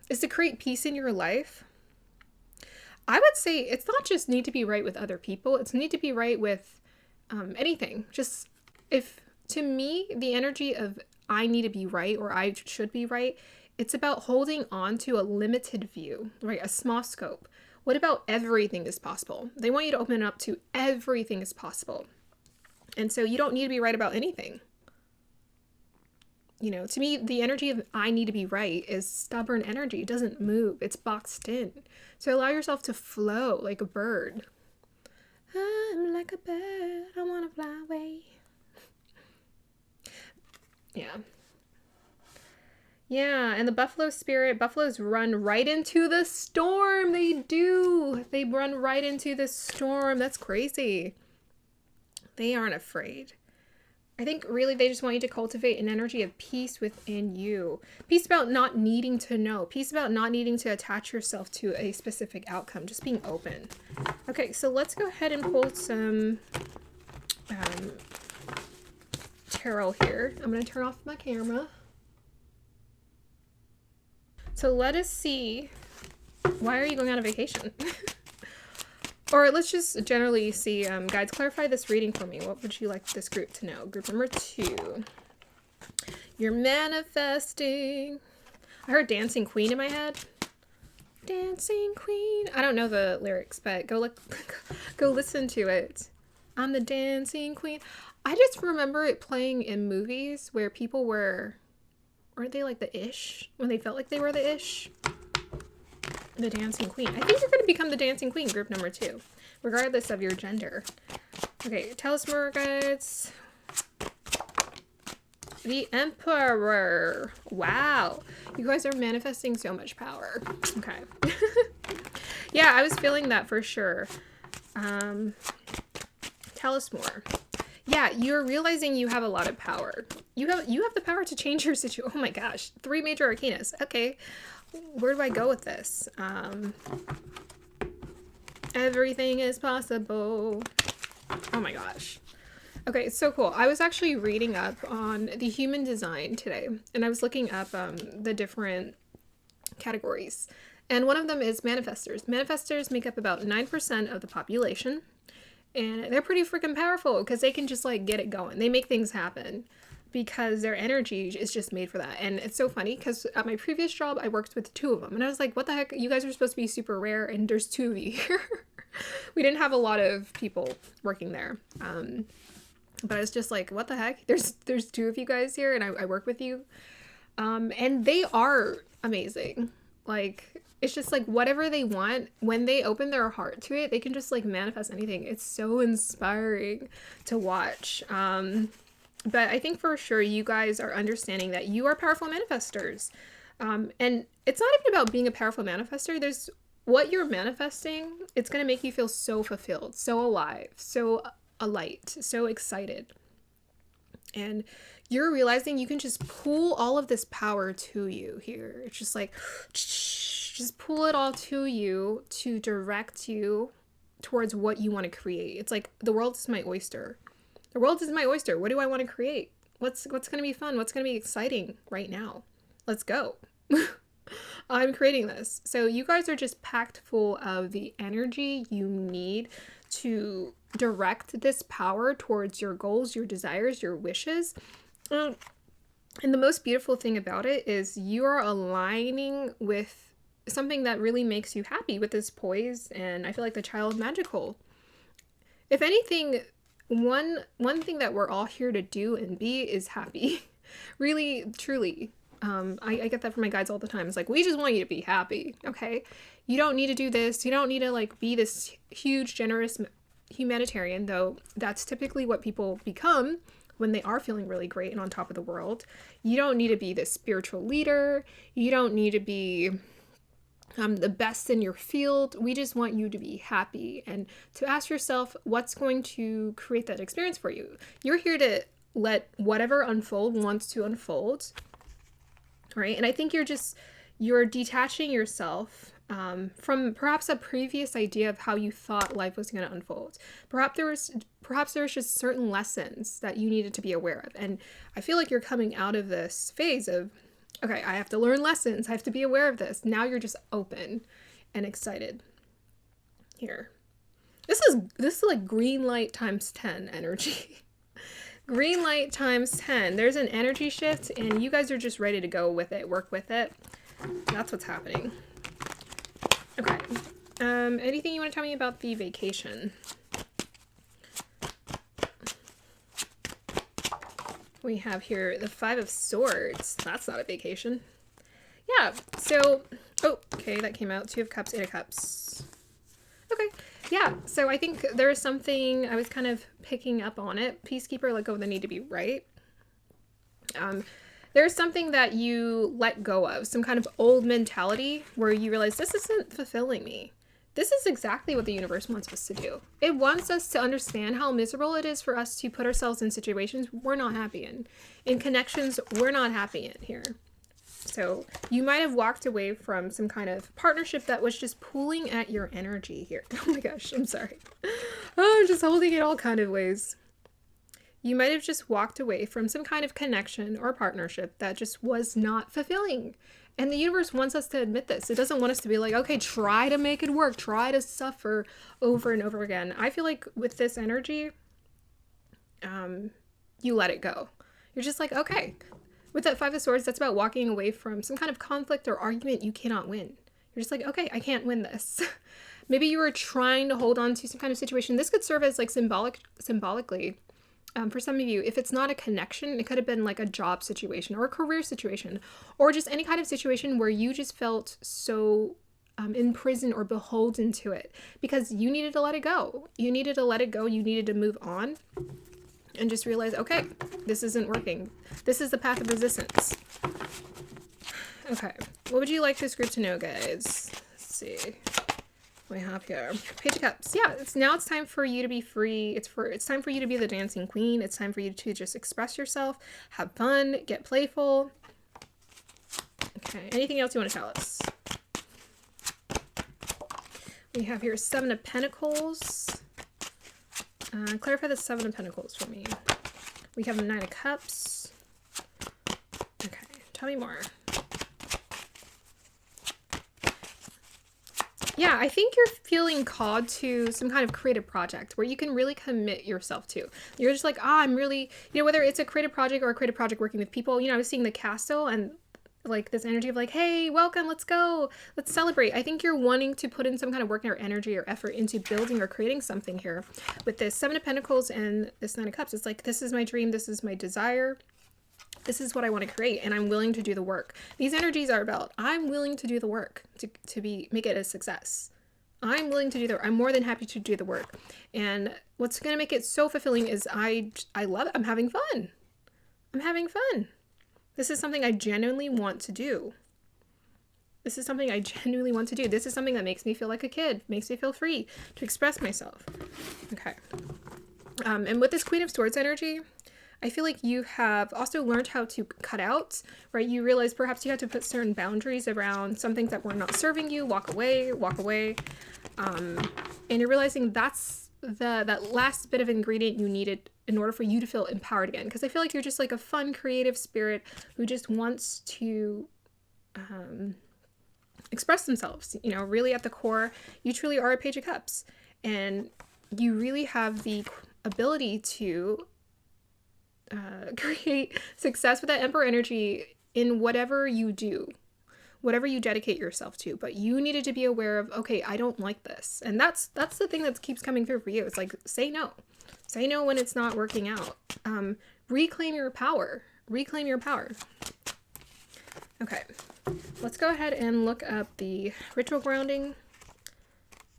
is to create peace in your life. I would say it's not just need to be right with other people. It's need to be right with anything. To me, the energy of I need to be right or I should be right, it's about holding on to a limited view, right? A small scope. What about everything is possible? They want you to open it up to everything is possible. And so you don't need to be right about anything. You know, to me, the energy of I need to be right is stubborn energy. It doesn't move. It's boxed in. So allow yourself to flow like a bird. I'm like a bird. I want to fly away. Yeah. Yeah, and the buffalo spirit, buffaloes run right into the storm. They do. They run right into the storm. That's crazy. They aren't afraid. I think really they just want you to cultivate an energy of peace within you. Peace about not needing to know. Peace about not needing to attach yourself to a specific outcome. Just being open. Okay, so let's go ahead and pull some tarot here. I'm going to turn off my camera. So let us see. Why are you going on a vacation? Or let's just generally see, guides, clarify this reading for me. What would you like this group to know? Group number 2. You're manifesting. I heard Dancing Queen in my head. Dancing Queen. I don't know the lyrics, but go listen to it. I'm the Dancing Queen. I just remember it playing in movies where people weren't they like the ish? When they felt like they were the ish? The Dancing Queen. I think you're going to become the Dancing Queen, group number 2, regardless of your gender. Okay, tell us more, guys. The Emperor. Wow. You guys are manifesting so much power. Okay. Yeah, I was feeling that for sure. Tell us more. Yeah, you're realizing you have a lot of power. You have the power to change your situation. Oh my gosh. 3 major arcanas. Okay. Where do I go with this? Everything is possible. Oh my gosh. Okay, it's so cool. I was actually reading up on the human design today, and I was looking up the different categories. And one of them is manifestors. Manifestors make up about 9% of the population, and they're pretty freaking powerful because they can just like get it going. They make things happen. because their energy is just made for that. And it's so funny because at my previous job, I worked with 2 of them. And I was like, what the heck? You guys are supposed to be super rare, and there's 2 of you here. We didn't have a lot of people working there. But I was just like, what the heck? There's 2 of you guys here, and I work with you. And they are amazing. Like, it's just like whatever they want, when they open their heart to it, they can just like manifest anything. It's so inspiring to watch. But I think for sure you guys are understanding that you are powerful manifestors. And it's not even about being a powerful manifester. There's what you're manifesting. It's going to make you feel so fulfilled, so alive, so alight, so excited. And you're realizing you can just pull all of this power to you here. It's just like, just pull it all to you to direct you towards what you want to create. It's like, the world is my oyster. The world is my oyster. What do I want to create? What's going to be fun? What's going to be exciting right now? Let's go. I'm creating this. So you guys are just packed full of the energy you need to direct this power towards your goals, your desires, your wishes. And the most beautiful thing about it is you are aligning with something that really makes you happy, with this poise, and I feel like the child magical. If anything, one thing that we're all here to do and be is happy. Really, truly. I get that from my guides all the time. It's like, we just want you to be happy. Okay. You don't need to do this. You don't need to like be this huge, generous humanitarian, though that's typically what people become when they are feeling really great and on top of the world. You don't need to be this spiritual leader. You don't need to be the best in your field. We just want you to be happy and to ask yourself what's going to create that experience for you. You're here to let whatever unfold wants to unfold, right? And I think you're detaching yourself from perhaps a previous idea of how you thought life was going to unfold. Perhaps there was just certain lessons that you needed to be aware of. And I feel like you're coming out of this phase of, okay, I have to learn lessons. I have to be aware of this. Now you're just open and excited here. This is like green light times 10 energy. Green light times 10. There's an energy shift and you guys are just ready to go with it, work with it. That's what's happening. Okay. Anything you want to tell me about the vacation? We have here the 5 of Swords. That's not a vacation. Yeah, so, oh, okay, that came out. 2 of Cups, 8 of Cups. Okay, yeah, so I think there is something, I was kind of picking up on it. Peacekeeper, let go of the need to be right. There's something that you let go of, some kind of old mentality where you realize this isn't fulfilling me. This is exactly what the universe wants us to do. It wants us to understand how miserable it is for us to put ourselves in situations we're not happy in connections we're not happy in here. So you might have walked away from some kind of partnership that was just pulling at your energy here. Oh my gosh, I'm sorry. Oh, I'm just holding it all kind of ways. You might have just walked away from some kind of connection or partnership that just was not fulfilling. And the universe wants us to admit this. It doesn't want us to be like, okay, try to make it work. Try to suffer over and over again. I feel like with this energy, you let it go. You're just like, okay. With that 5 of Swords, that's about walking away from some kind of conflict or argument you cannot win. You're just like, okay, I can't win this. Maybe you were trying to hold on to some kind of situation. This could serve as like symbolically. For some of you, if it's not a connection, it could have been like a job situation or a career situation or just any kind of situation where you just felt so imprisoned or beholden to it because you needed to let it go. You needed to let it go. You needed to move on and just realize, okay, this isn't working. This is the path of resistance. Okay. What would you like this group to know, guys? Let's see. We have here Page of Cups. Yeah, it's time for you to be free. It's time for you to be the dancing queen. It's time for you to just express yourself, have fun, get playful. Okay, anything else you want to tell us? We have here 7 of Pentacles. Clarify the 7 of Pentacles for me. We have a 9 of Cups. Okay, tell me more. Yeah, I think you're feeling called to some kind of creative project where you can really commit yourself to. You're just like, I'm really, whether it's a creative project or a creative project working with people. I was seeing the castle and like this energy of like, hey, welcome, let's go, let's celebrate. I think you're wanting to put in some kind of work or energy or effort into building or creating something here with this Seven of Pentacles and this Nine of Cups. It's like, this is my dream, this is my desire. This is what I want to create, and I'm willing to do the work. These energies are about, I'm willing to do the work to make it a success. I'm willing to do the, I'm more than happy to do the work. And what's going to make it so fulfilling is I love it. I'm having fun. I'm having fun. This is something I genuinely want to do. This is something I genuinely want to do. This is something that makes me feel like a kid, makes me feel free to express myself. Okay. And with this Queen of Swords energy, I feel like you have also learned how to cut out, right? You realize perhaps you had to put certain boundaries around some things that were not serving you, walk away. And you're realizing that's that last bit of ingredient you needed in order for you to feel empowered again. Because I feel like you're just like a fun, creative spirit who just wants to express themselves. Really at the core, you truly are a Page of Cups. And you really have the ability to create success with that Emperor energy in whatever you do, whatever you dedicate yourself to. But you needed to be aware of, okay, I don't like this. And that's the thing that keeps coming through for you. It's like, say no when it's not working out. Reclaim your power. Okay, let's go ahead and look up the ritual grounding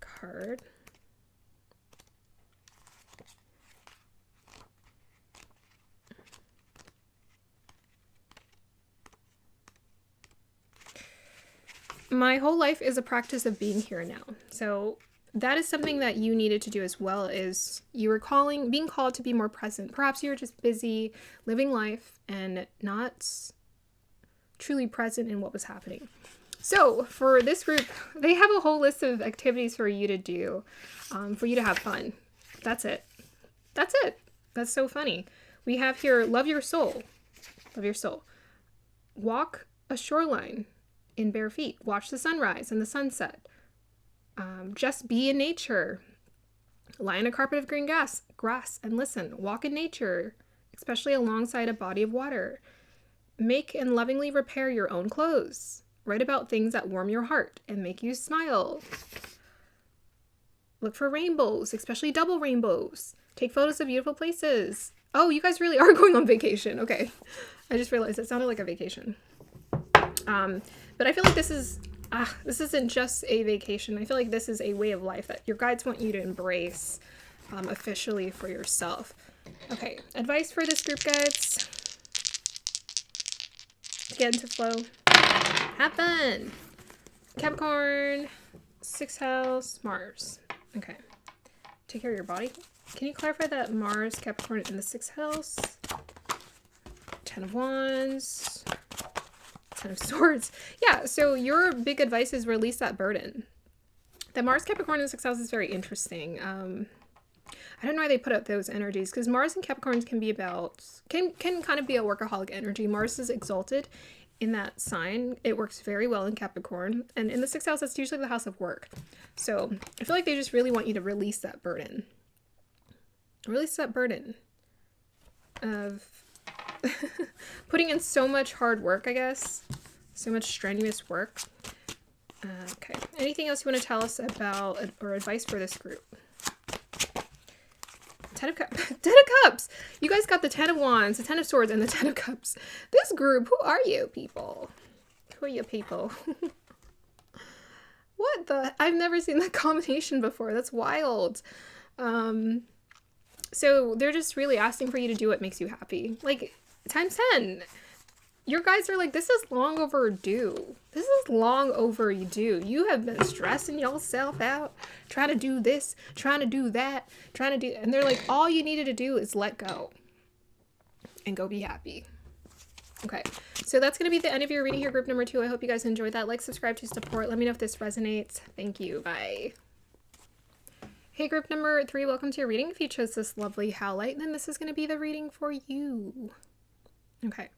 card. My whole life is a practice of being here now. So that is something that you needed to do as well, is you were being called to be more present. Perhaps you were just busy living life and not truly present in what was happening. So for this group, they have a whole list of activities for you to do, for you to have fun. That's it. That's so funny. We have here, love your soul. Walk a shoreline in bare feet. Watch the sunrise and the sunset. Just be in nature. Lie on a carpet of green grass and listen. Walk in nature, especially alongside a body of water. Make and lovingly repair your own clothes. Write about things that warm your heart and make you smile. Look for rainbows, especially double rainbows. Take photos of beautiful places. Oh, you guys really are going on vacation. Okay. I just realized it sounded like a vacation. But I feel like this isn't just a vacation. I feel like this is a way of life that your guides want you to embrace officially for yourself. Okay, advice for this group, guides. Get into flow. Have fun. Capricorn, 6th house, Mars. Okay. Take care of your body. Can you clarify that Mars, Capricorn in the 6th house? 10 of Wands. 10 of Swords. Yeah, so your big advice is release that burden. The Mars Capricorn in the 6th house is very interesting. I don't know why they put up those energies, because Mars and Capricorns can be about, can kind of be a workaholic energy. Mars is exalted in that sign. It works very well in Capricorn. And in the 6th house, that's usually the house of work. So I feel like they just really want you to release that burden. Release that burden of putting in so much hard work, I guess. So much strenuous work. Okay. Anything else you want to tell us about or advice for this group? 10 of Cups. You guys got the 10 of Wands, the 10 of Swords, and the 10 of Cups. This group, who are you people? Who are you people? What the? I've never seen that combination before. That's wild. So they're just really asking for you to do what makes you happy. Like, times 10. Your guys are like, this is long overdue. This is long overdue. You have been stressing yourself out, trying to do this, trying to do that, and they're like, all you needed to do is let go and go be happy. Okay, so that's going to be the end of your reading here, group number 2. I hope you guys enjoyed that. Like, subscribe to support. Let me know if this resonates. Thank you. Bye. Hey, group number 3, welcome to your reading. If you chose this lovely howlite, then this is going to be the reading for you. Okay.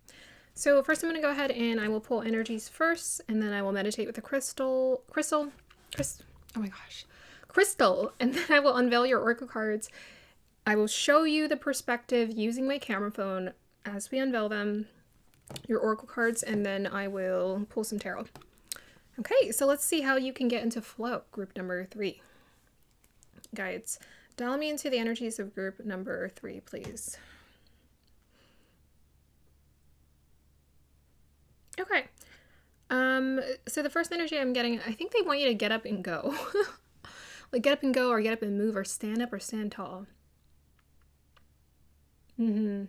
So first I'm going to go ahead and I will pull energies first, and then I will meditate with the crystal. oh my gosh, crystal. And then I will unveil your oracle cards. I will show you the perspective using my camera phone as we unveil them, your oracle cards, and then I will pull some tarot. Okay, so let's see how you can get into flow. Group number 3. Guides, dial me into the energies of group number 3, please. Okay. So the first energy I'm getting, I think they want you to get up and go. Like get up and go, or get up and move, or stand up, or stand tall. I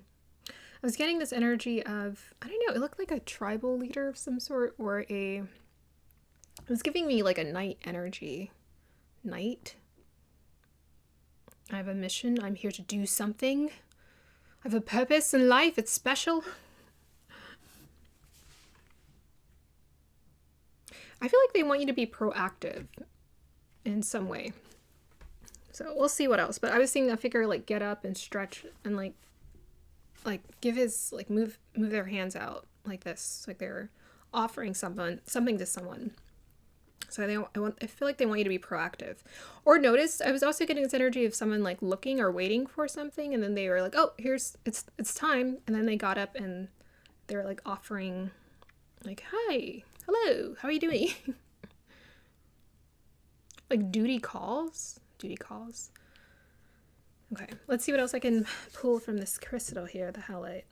was getting this energy of, I don't know, it looked like a tribal leader of some sort, or it was giving me like a knight energy. Knight? I have a mission. I'm here to do something. I have a purpose in life. It's special. I feel like they want you to be proactive in some way. So we'll see what else. But I was seeing a figure like get up and stretch and like give his, like move their hands out like this. Like they're offering something to someone. So I feel like they want you to be proactive. Or notice, I was also getting this energy of someone like looking or waiting for something, and then they were like, oh, it's time. And then they got up and they were like offering like, hi, hello, how are you doing? Like duty calls. Okay, let's see what else I can pull from this crystal here, the halite.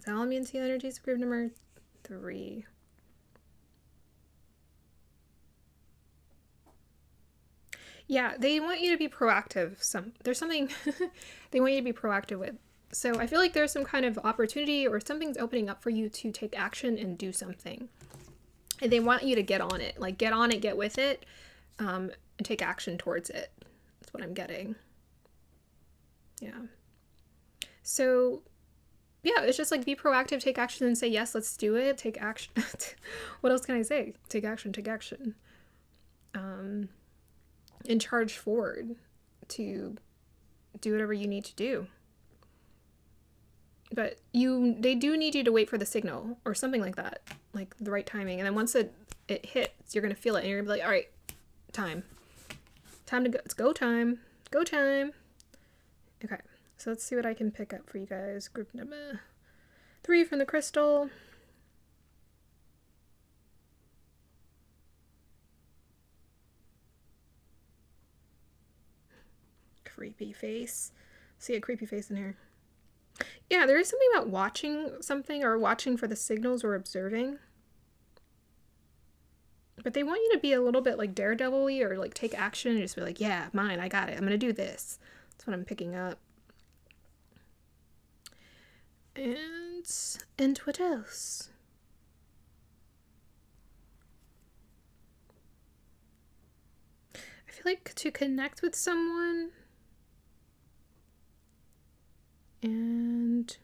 Dial me into the energies of group number 3. Yeah, they want you to be proactive. There's something they want you to be proactive with. So I feel like there's some kind of opportunity or something's opening up for you to take action and do something. And they want you to get on it. Like get on it, get with it, and take action towards it. That's what I'm getting. Yeah. So yeah, it's just like be proactive, take action, and say, yes, let's do it. Take action. What else can I say? Take action. And charge forward to do whatever you need to do. But they do need you to wait for the signal or something like that, like the right timing. And then once it hits, you're going to feel it and you're going to be like, all right, time to go. It's go time. Okay, so let's see what I can pick up for you guys. Group number 3 from the crystal. Creepy face. See a creepy face in here. Yeah, there is something about watching something or watching for the signals or observing. But they want you to be a little bit like daredevil-y or like take action and just be like, yeah, mine, I got it. I'm going to do this. That's what I'm picking up. And what else? I feel like to connect with someone. And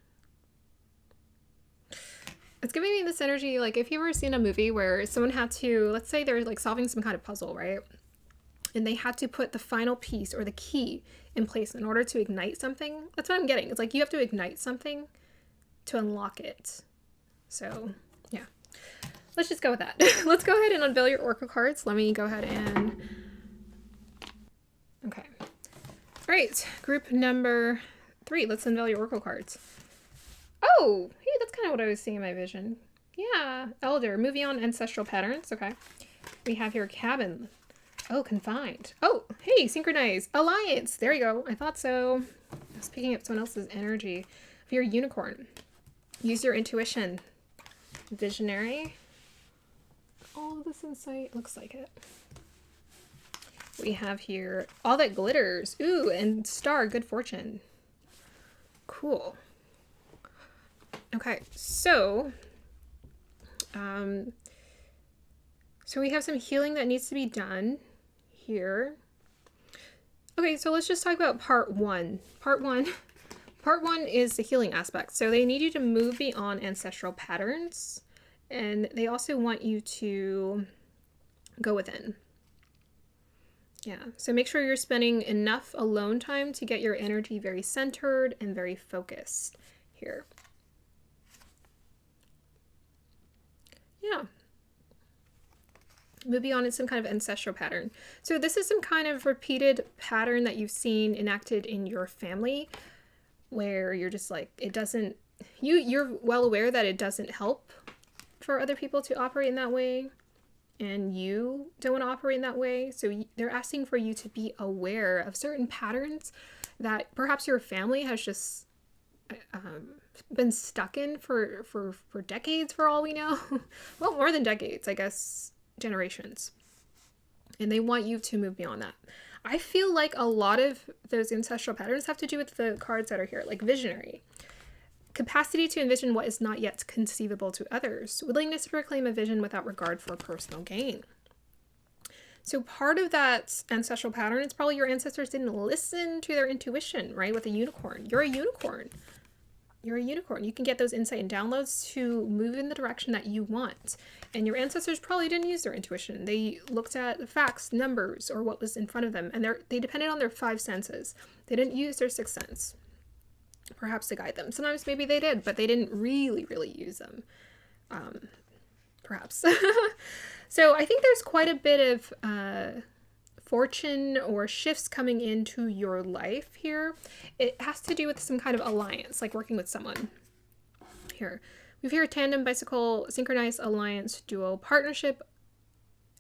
it's giving me this energy, like if you've ever seen a movie where someone had to, let's say they're like solving some kind of puzzle, right? And they had to put the final piece or the key in place in order to ignite something. That's what I'm getting. It's like you have to ignite something to unlock it. So yeah, let's just go with that. Let's go ahead and unveil your oracle cards. Let me go ahead and, okay. All right, group number 3, let's unveil your oracle cards. Oh, hey, that's kind of what I was seeing in my vision. Yeah, Elder, moving on ancestral patterns. Okay. We have here cabin. Oh, confined. Oh, hey, synchronize. Alliance. There you go. I thought so. I was picking up someone else's energy. For your unicorn. Use your intuition. Visionary. All of this insight. Looks like it. We have here all that glitters. Ooh, and star, good fortune. Cool. Okay, so we have some healing that needs to be done here. Okay, so let's just talk about part 1. Part 1 is the healing aspect. So they need you to move beyond ancestral patterns, and they also want you to go within. Yeah, so make sure you're spending enough alone time to get your energy very centered and very focused here. Yeah. Move beyond some kind of ancestral pattern. So this is some kind of repeated pattern that you've seen enacted in your family, where you're just like, it doesn't, you're well aware that it doesn't help for other people to operate in that way, and you don't want to operate in that way. So they're asking for you to be aware of certain patterns that perhaps your family has just been stuck in for decades, for all we know. Well, more than decades, I guess, generations. And they want you to move beyond that. I feel like a lot of those ancestral patterns have to do with the cards that are here, like visionary. Capacity to envision what is not yet conceivable to others. Willingness to proclaim a vision without regard for personal gain. So part of that ancestral pattern is probably your ancestors didn't listen to their intuition, right? With a unicorn. You're a unicorn. You're a unicorn. You can get those insight and downloads to move in the direction that you want. And your ancestors probably didn't use their intuition. They looked at facts, numbers, or what was in front of them. And they depended on their 5 senses. They didn't use their 6th sense, perhaps, to guide them. Sometimes maybe they did, but they didn't really use them. Perhaps. So I think there's quite a bit of fortune or shifts coming into your life here. It has to do with some kind of alliance, like working with someone. Here we've here tandem, bicycle, synchronized, alliance, duo, partnership,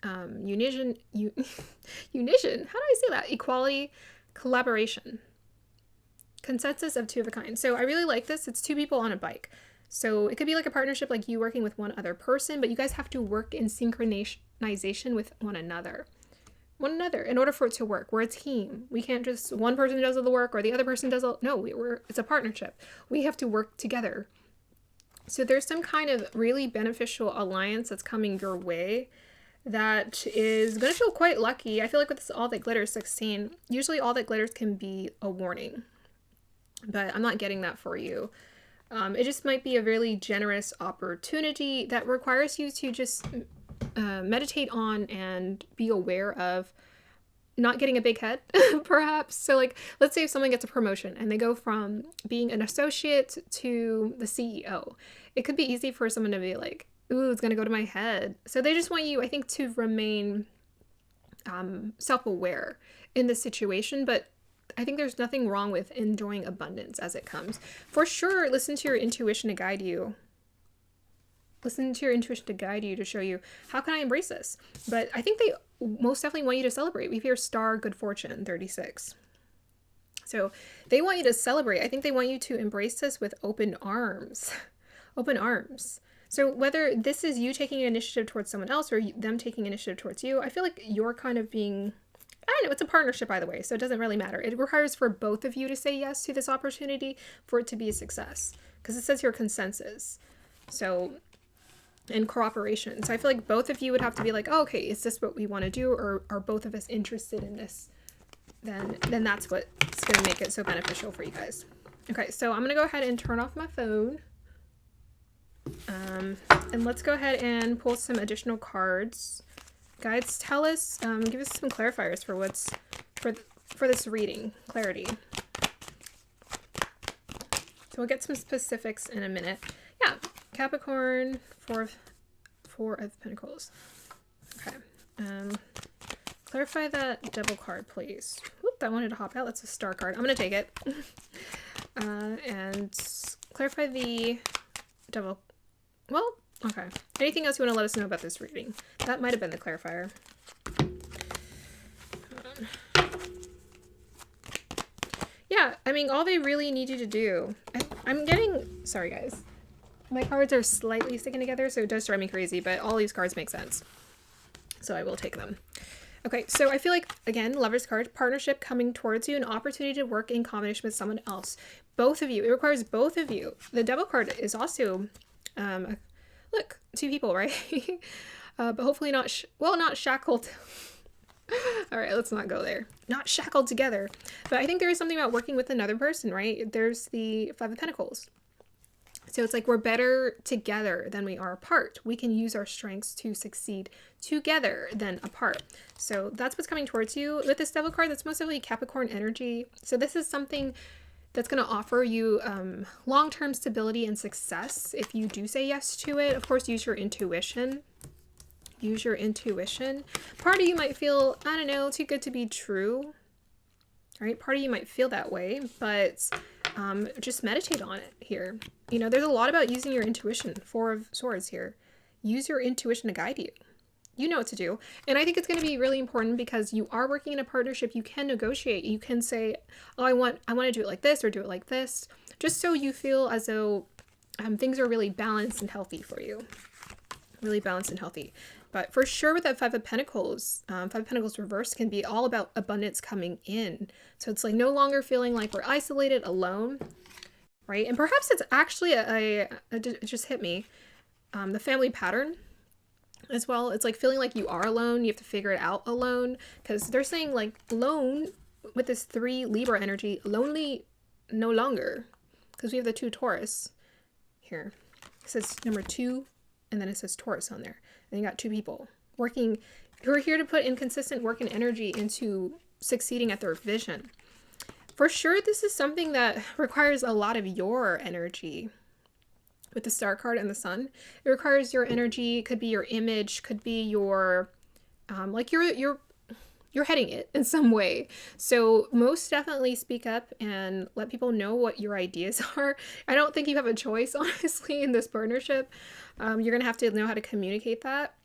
unition. Unition. How do I say that? Equality, collaboration, consensus of 2 of a kind. So I really like this. It's 2 people on a bike. So it could be like a partnership, like you working with one other person, but you guys have to work in synchronization with one another in order for it to work. We're a team. We can't just, one person does all the work or the other person does all, no, it's a partnership. We have to work together. So there's some kind of really beneficial alliance that's coming your way that is going to feel quite lucky. I feel like with this All That Glitters 16, usually All That Glitters can be a warning, but I'm not getting that for you. It just might be a really generous opportunity that requires you to just meditate on and be aware of not getting a big head, perhaps. So like, let's say if someone gets a promotion and they go from being an associate to the CEO, it could be easy for someone to be like, ooh, it's going to go to my head. So they just want you, I think, to remain self-aware in this situation, but I think there's nothing wrong with enjoying abundance as it comes. For sure, listen to your intuition to guide you. Listen to your intuition to guide you, to show you, how can I embrace this? But I think they most definitely want you to celebrate. We hear star, good fortune, 36. So they want you to celebrate. I think they want you to embrace this with open arms. Open arms. So whether this is you taking initiative towards someone else or them taking initiative towards you, I feel like you're kind of being, I don't know, it's a partnership, by the way, so it doesn't really matter. It requires for both of you to say yes to this opportunity for it to be a success, because it says here consensus. So, in cooperation. So I feel like both of you would have to be like, oh, okay, is this what we want to do, or are both of us interested in this? Then that's what's going to make it so beneficial for you guys. Okay, so I'm going to go ahead and turn off my phone. And let's go ahead and pull some additional cards. Guides, tell us, give us some clarifiers for what's for this reading, clarity. So we'll get some specifics in a minute. Yeah, Capricorn, four of Pentacles. Okay. Clarify that Devil card, please. Whoop, that wanted to hop out. That's a star card. I'm gonna take it. And clarify the Devil. Well, okay. Anything else you want to let us know about this reading? That might have been the clarifier. Yeah, I mean, all they really need you to do... I'm getting... Sorry, guys. My cards are slightly sticking together, so it does drive me crazy, but all these cards make sense. So I will take them. Okay, so I feel like, again, Lover's card, partnership coming towards you, an opportunity to work in combination with someone else. Both of you. It requires both of you. The Devil card is also... look, 2 people, right? But hopefully not, not shackled. All right, let's not go there. Not shackled together. But I think there is something about working with another person, right? There's the 5 of Pentacles. So it's like we're better together than we are apart. We can use our strengths to succeed together than apart. So that's what's coming towards you. With this Devil card, that's most definitely Capricorn energy. So this is something that's going to offer you long-term stability and success if you do say yes to it. Of course, use your intuition. use your intuition. Part of you might feel, I don't know, too good to be true. Right? Part of you might feel that way, but just meditate on it here. You know, there's a lot about using your intuition. Four of Swords here. Use your intuition to guide you. You know what to do. And I think it's going to be really important because you are working in a partnership. You can negotiate. You can say, oh, I want to do it like this or do it like this. Just so you feel as though things are really balanced and healthy for you. Really balanced and healthy. But for sure with that Five of Pentacles reverse can be all about abundance coming in. So it's like no longer feeling like we're isolated, alone, right? And perhaps it's actually it just hit me, the family pattern as well. It's like feeling like you are alone. You have to figure it out alone, because they're saying like alone with this 3 Libra energy, lonely no longer, because we have the 2 Taurus here. It says number 2, and then it says Taurus on there. And you got 2 people working who are here to put in consistent work and energy into succeeding at their vision. For sure, this is something that requires a lot of your energy. With the Star card and the Sun, it requires your energy. Could be your image, could be your like you're heading it in some way. So most definitely speak up and let people know what your ideas are. I don't think you have a choice, honestly, in this partnership. You're gonna have to know how to communicate that.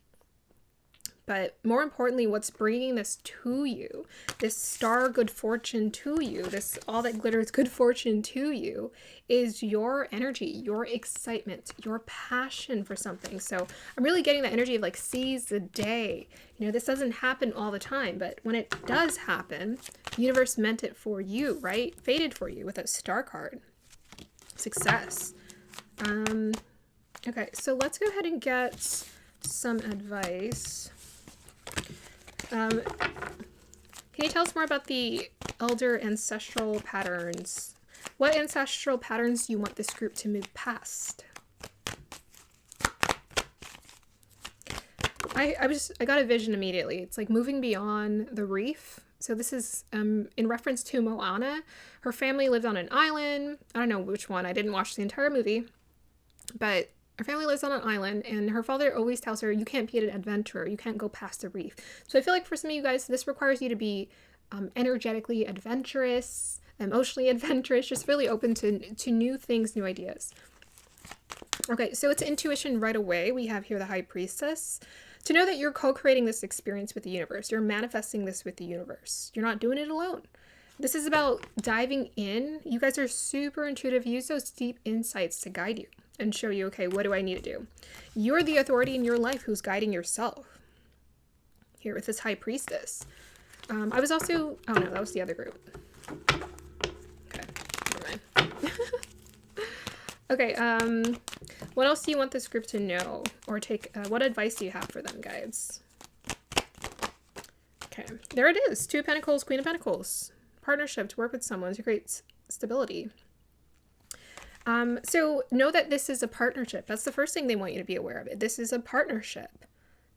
But more importantly, what's bringing this to you, this star good fortune to you, this all that glitters good fortune to you, is your energy, your excitement, your passion for something. So I'm really getting the energy of like seize the day. You know, this doesn't happen all the time, but when it does happen, the universe meant it for you, right? Fated for you with a Star card. Success. Okay, so let's go ahead and get some advice. Can you tell us more about the elder ancestral patterns? What ancestral patterns do you want this group to move past? I got a vision immediately. It's like moving beyond the reef. So this is in reference to Moana. Her family lived on an island. I don't know which one. I didn't watch the entire movie. But her family lives on an island, and her father always tells her, you can't be an adventurer. You can't go past the reef. So I feel like for some of you guys, this requires you to be energetically adventurous, emotionally adventurous, just really open to new things, new ideas. Okay, so it's intuition right away. We have here the High Priestess. To know that you're co-creating this experience with the universe. You're manifesting this with the universe. You're not doing it alone. This is about diving in. You guys are super intuitive. Use those deep insights to guide you and show you, okay, what do I need to do? You're the authority in your life who's guiding yourself. Here with this High Priestess. I was also, oh no, that was the other group. Okay, never mind. Okay, what else do you want this group to know or take? What advice do you have for them, guides? Okay, there it is. 2 of Pentacles, Queen of Pentacles. Partnership to work with someone to create stability. So know that this is a partnership. That's the first thing they want you to be aware of it. This is a partnership.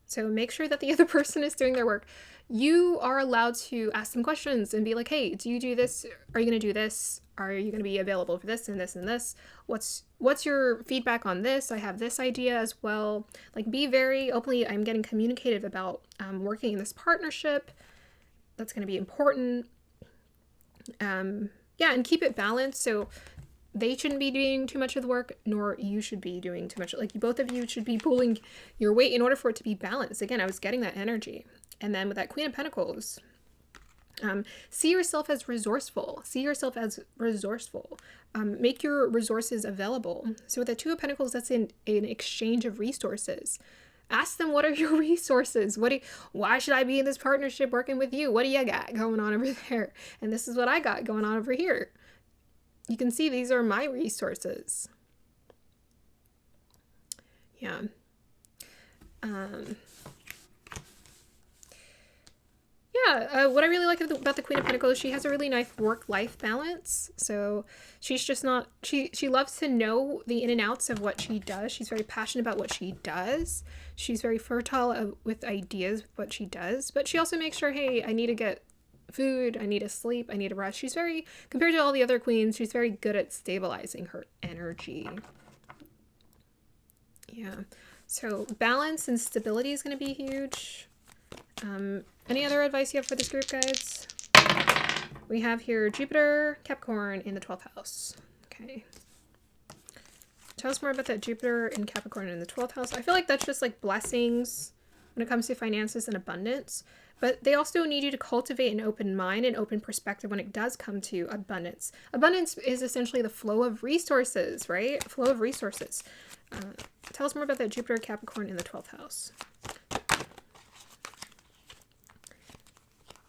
So make sure that the other person is doing their work. You are allowed to ask them questions and be like, hey, do you do this? Are you going to do this? Are you going to be available for this and this and this? What's your feedback on this? I have this idea as well. Like, be very openly, I'm getting communicative about working in this partnership. That's going to be important. Yeah, and keep it balanced. So they shouldn't be doing too much of the work, nor you should be doing too much. Like, both of you should be pulling your weight in order for it to be balanced. Again, I was getting that energy. And then with that Queen of Pentacles, see yourself as resourceful. See yourself as resourceful. Make your resources available. So with the Two of Pentacles, that's an exchange of resources. Ask them, what are your resources? Why should I be in this partnership working with you? What do you got going on over there? And this is what I got going on over here. You can see these are my resources. Yeah. What I really like about the Queen of Pentacles, she has a really nice work-life balance. So she's just not, she loves to know the in and outs of what she does. She's very passionate about what she does. She's very fertile with ideas with what she does. But she also makes sure, hey, I need to get food, I need to sleep, I need to rest. She's very, compared to all the other queens, she's very good at stabilizing her energy. Yeah. So balance and stability is going to be huge. Any other advice you have for this group, guys? We have here Jupiter, Capricorn in the 12th house. Okay. Tell us more about that Jupiter and Capricorn in the 12th house. I feel like that's just like blessings when it comes to finances and abundance. But they also need you to cultivate an open mind and open perspective when it does come to abundance. Abundance is essentially the flow of resources, right? Flow of resources. Tell us more about that Jupiter, Capricorn in the 12th house.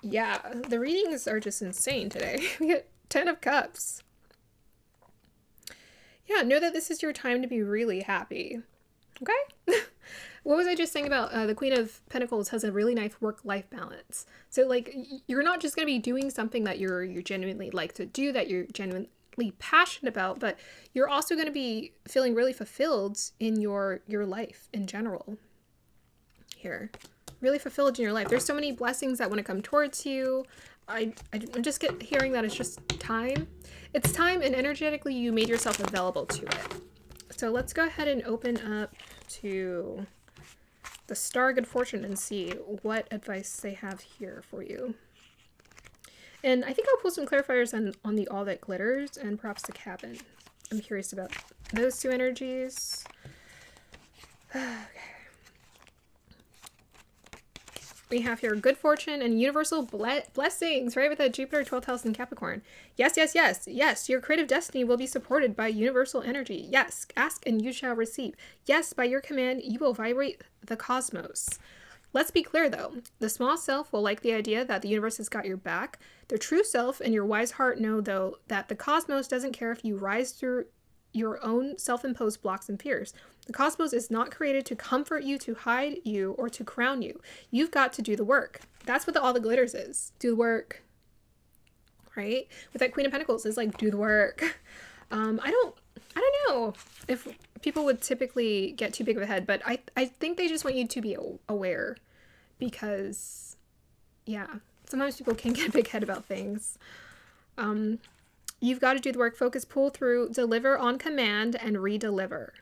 Yeah, the readings are just insane today. We get 10 of Cups. Yeah, know that this is your time to be really happy. Okay? What was I just saying about the Queen of Pentacles has a really nice work-life balance. So, like, you're not just going to be doing something that you genuinely like to do, that you're genuinely passionate about, but you're also going to be feeling really fulfilled in your life in general. Here. Really fulfilled in your life. There's so many blessings that want to come towards you. I just get hearing that it's just time. It's time, and energetically you made yourself available to it. So let's go ahead and open up to the Star Good Fortune and see what advice they have here for you. And I think I'll pull some clarifiers on the All That Glitters and perhaps the Cabin. I'm curious about those two energies. Okay. We have here good fortune and universal blessings, right? With that Jupiter 12th house in Capricorn. Yes, yes, yes, yes. Your creative destiny will be supported by universal energy. Yes, ask and you shall receive. Yes, by your command, you will vibrate the cosmos. Let's be clear though. The small self will like the idea that the universe has got your back. The true self and your wise heart know though that the cosmos doesn't care if you rise through your own self-imposed blocks and fears. The cosmos is not created to comfort you, to hide you, or to crown you. You've got to do the work. That's what All the Glitters is. Do the work. Right? With that Queen of Pentacles, is like, do the work. I don't know if people would typically get too big of a head, but I think they just want you to be aware. Because, yeah, sometimes people can get a big head about things. You've got to do the work, focus, pull through, deliver on command, and re-deliver.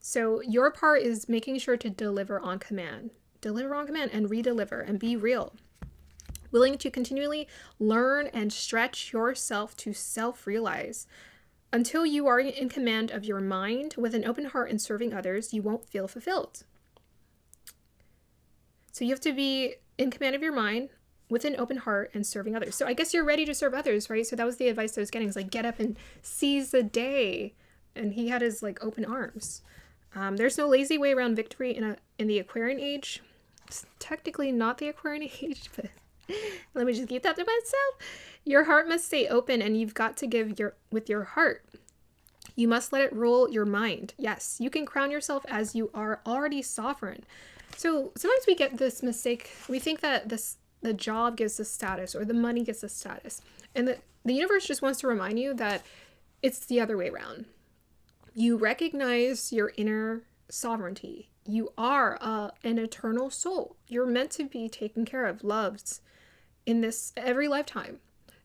So your part is making sure to deliver on command. Deliver on command and re-deliver and be real. Willing to continually learn and stretch yourself to self-realize. Until you are in command of your mind with an open heart and serving others, you won't feel fulfilled. So you have to be in command of your mind with an open heart and serving others. So I guess you're ready to serve others, right? So that was the advice I was getting. It's like, get up and seize the day. And he had his like open arms. There's no lazy way around victory in the Aquarian age. It's technically not the Aquarian age, but let me just keep that to myself. Your heart must stay open and you've got to give with your heart. You must let it rule your mind. Yes, you can crown yourself as you are already sovereign. So sometimes we get this mistake. We think that the job gives us status or the money gives us status. And the universe just wants to remind you that it's the other way around. You recognize your inner sovereignty. You are an eternal soul. You're meant to be taken care of, loved in this every lifetime.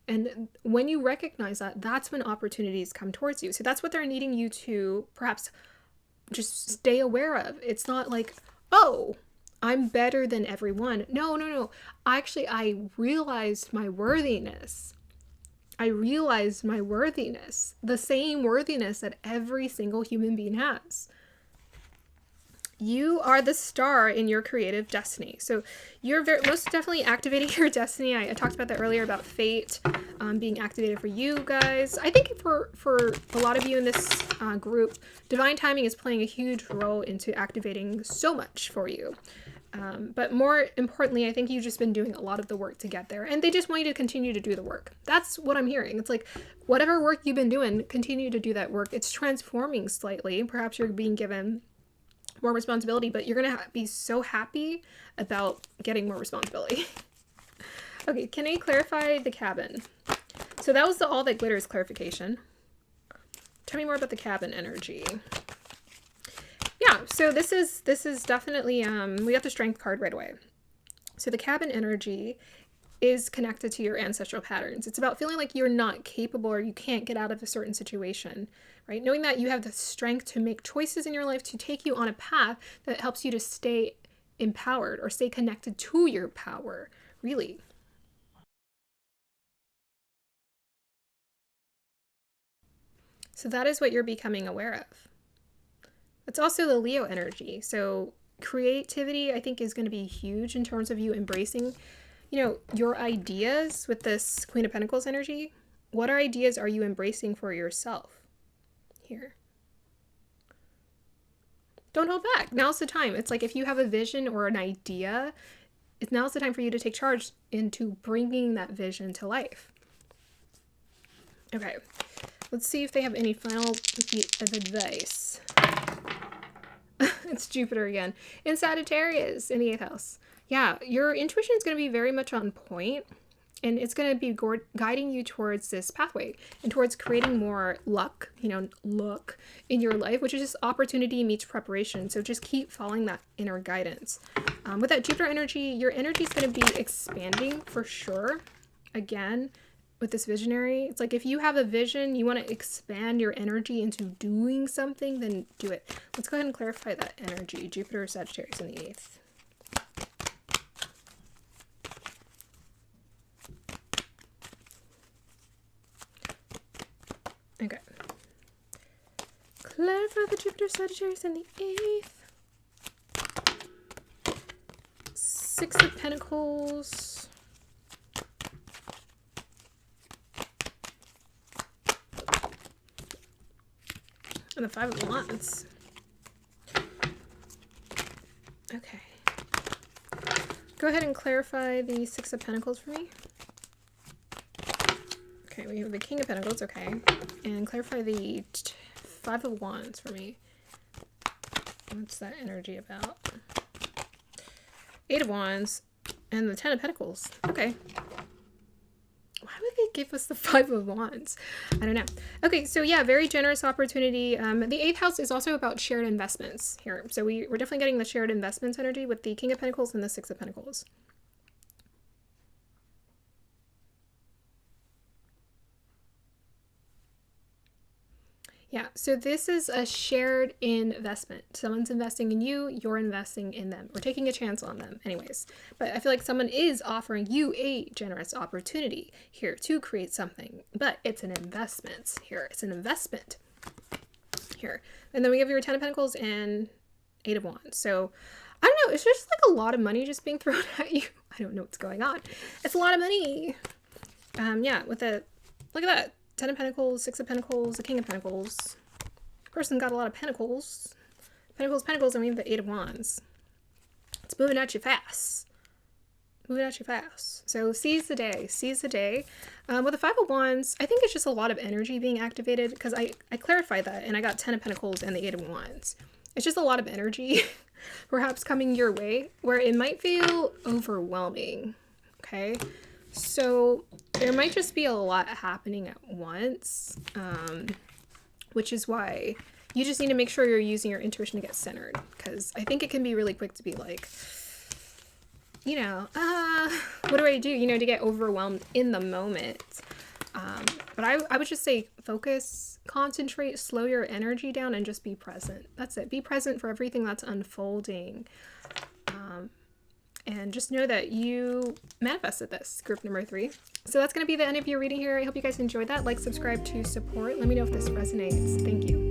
And when you recognize that, that's when opportunities come towards you. So that's what they're needing you to perhaps just stay aware of. It's not like, oh, I'm better than everyone. No. Actually, I realized my worthiness. The same worthiness that every single human being has. You are the star in your creative destiny. So you're most definitely activating your destiny. I talked about that earlier about fate being activated for you guys. I think for a lot of you in this group, divine timing is playing a huge role into activating so much for you. But more importantly, I think you've just been doing a lot of the work to get there. And they just want you to continue to do the work. That's what I'm hearing. It's like, whatever work you've been doing, continue to do that work. It's transforming slightly. Perhaps you're being given more responsibility, but you're going to be so happy about getting more responsibility. Okay, can I clarify the Cabin? So that was the All That Glitters clarification. Tell me more about the Cabin energy. Yeah, so this is definitely, we got the Strength card right away. So the Cabin energy is connected to your ancestral patterns. It's about feeling like you're not capable or you can't get out of a certain situation, right? Knowing that you have the strength to make choices in your life to take you on a path that helps you to stay empowered or stay connected to your power, really. So that is what you're becoming aware of. It's also the Leo energy. So creativity, I think, is going to be huge in terms of you embracing, your ideas with this Queen of Pentacles energy. What ideas are you embracing for yourself here? Don't hold back. Now's the time. It's like if you have a vision or an idea, now's the time for you to take charge into bringing that vision to life. Okay, let's see if they have any final bit of advice. It's Jupiter again. In Sagittarius, in the 8th house. Yeah, your intuition is going to be very much on point, and it's going to be guiding you towards this pathway and towards creating more luck, luck in your life, which is just opportunity meets preparation. So just keep following that inner guidance. With that Jupiter energy, your energy is going to be expanding for sure. Again, with this visionary, it's like if you have a vision, you want to expand your energy into doing something, then do it. Let's go ahead and clarify that energy. Jupiter, Sagittarius in the 8th. Okay. Clarify the Jupiter, Sagittarius in the 8th. 6 of Pentacles. And the 5 of Wands. Okay. Go ahead and clarify the 6 of Pentacles for me. Okay, we have the King of Pentacles, okay. And clarify the 5 of Wands for me. What's that energy about? 8 of Wands and the 10 of Pentacles. Okay. Why would they give us the 5 of Wands? I don't know. Okay, so yeah, very generous opportunity. The 8th house is also about shared investments here. So we're definitely getting the shared investments energy with the King of Pentacles and the 6 of Pentacles. Yeah, so this is a shared investment. Someone's investing in you, you're investing in them. We're taking a chance on them anyways. But I feel like someone is offering you a generous opportunity here to create something. But it's an investment here. It's an investment here. And then we have your 10 of Pentacles and 8 of Wands. So I don't know. It's just like a lot of money just being thrown at you. I don't know what's going on. It's a lot of money. Yeah, with the, look at that. 10 of Pentacles, 6 of Pentacles, the King of Pentacles. Person got a lot of pentacles. Pentacles, Pentacles, and we have the 8 of Wands. It's moving at you fast. Moving at you fast. So seize the day. Seize the day. With the 5 of Wands, I think it's just a lot of energy being activated because I clarified that and I got 10 of Pentacles and the 8 of Wands. It's just a lot of energy perhaps coming your way where it might feel overwhelming. Okay. So there might just be a lot happening at once, which is why you just need to make sure you're using your intuition to get centered, because I think it can be really quick to be like, what do I do, to get overwhelmed in the moment. But I would just say focus, concentrate, slow your energy down, and just be present. That's it. Be present for everything that's unfolding. And just know that you manifested this, group number 3. So that's going to be the end of your reading here. I hope you guys enjoyed that. Like, subscribe to support. Let me know if this resonates. Thank you.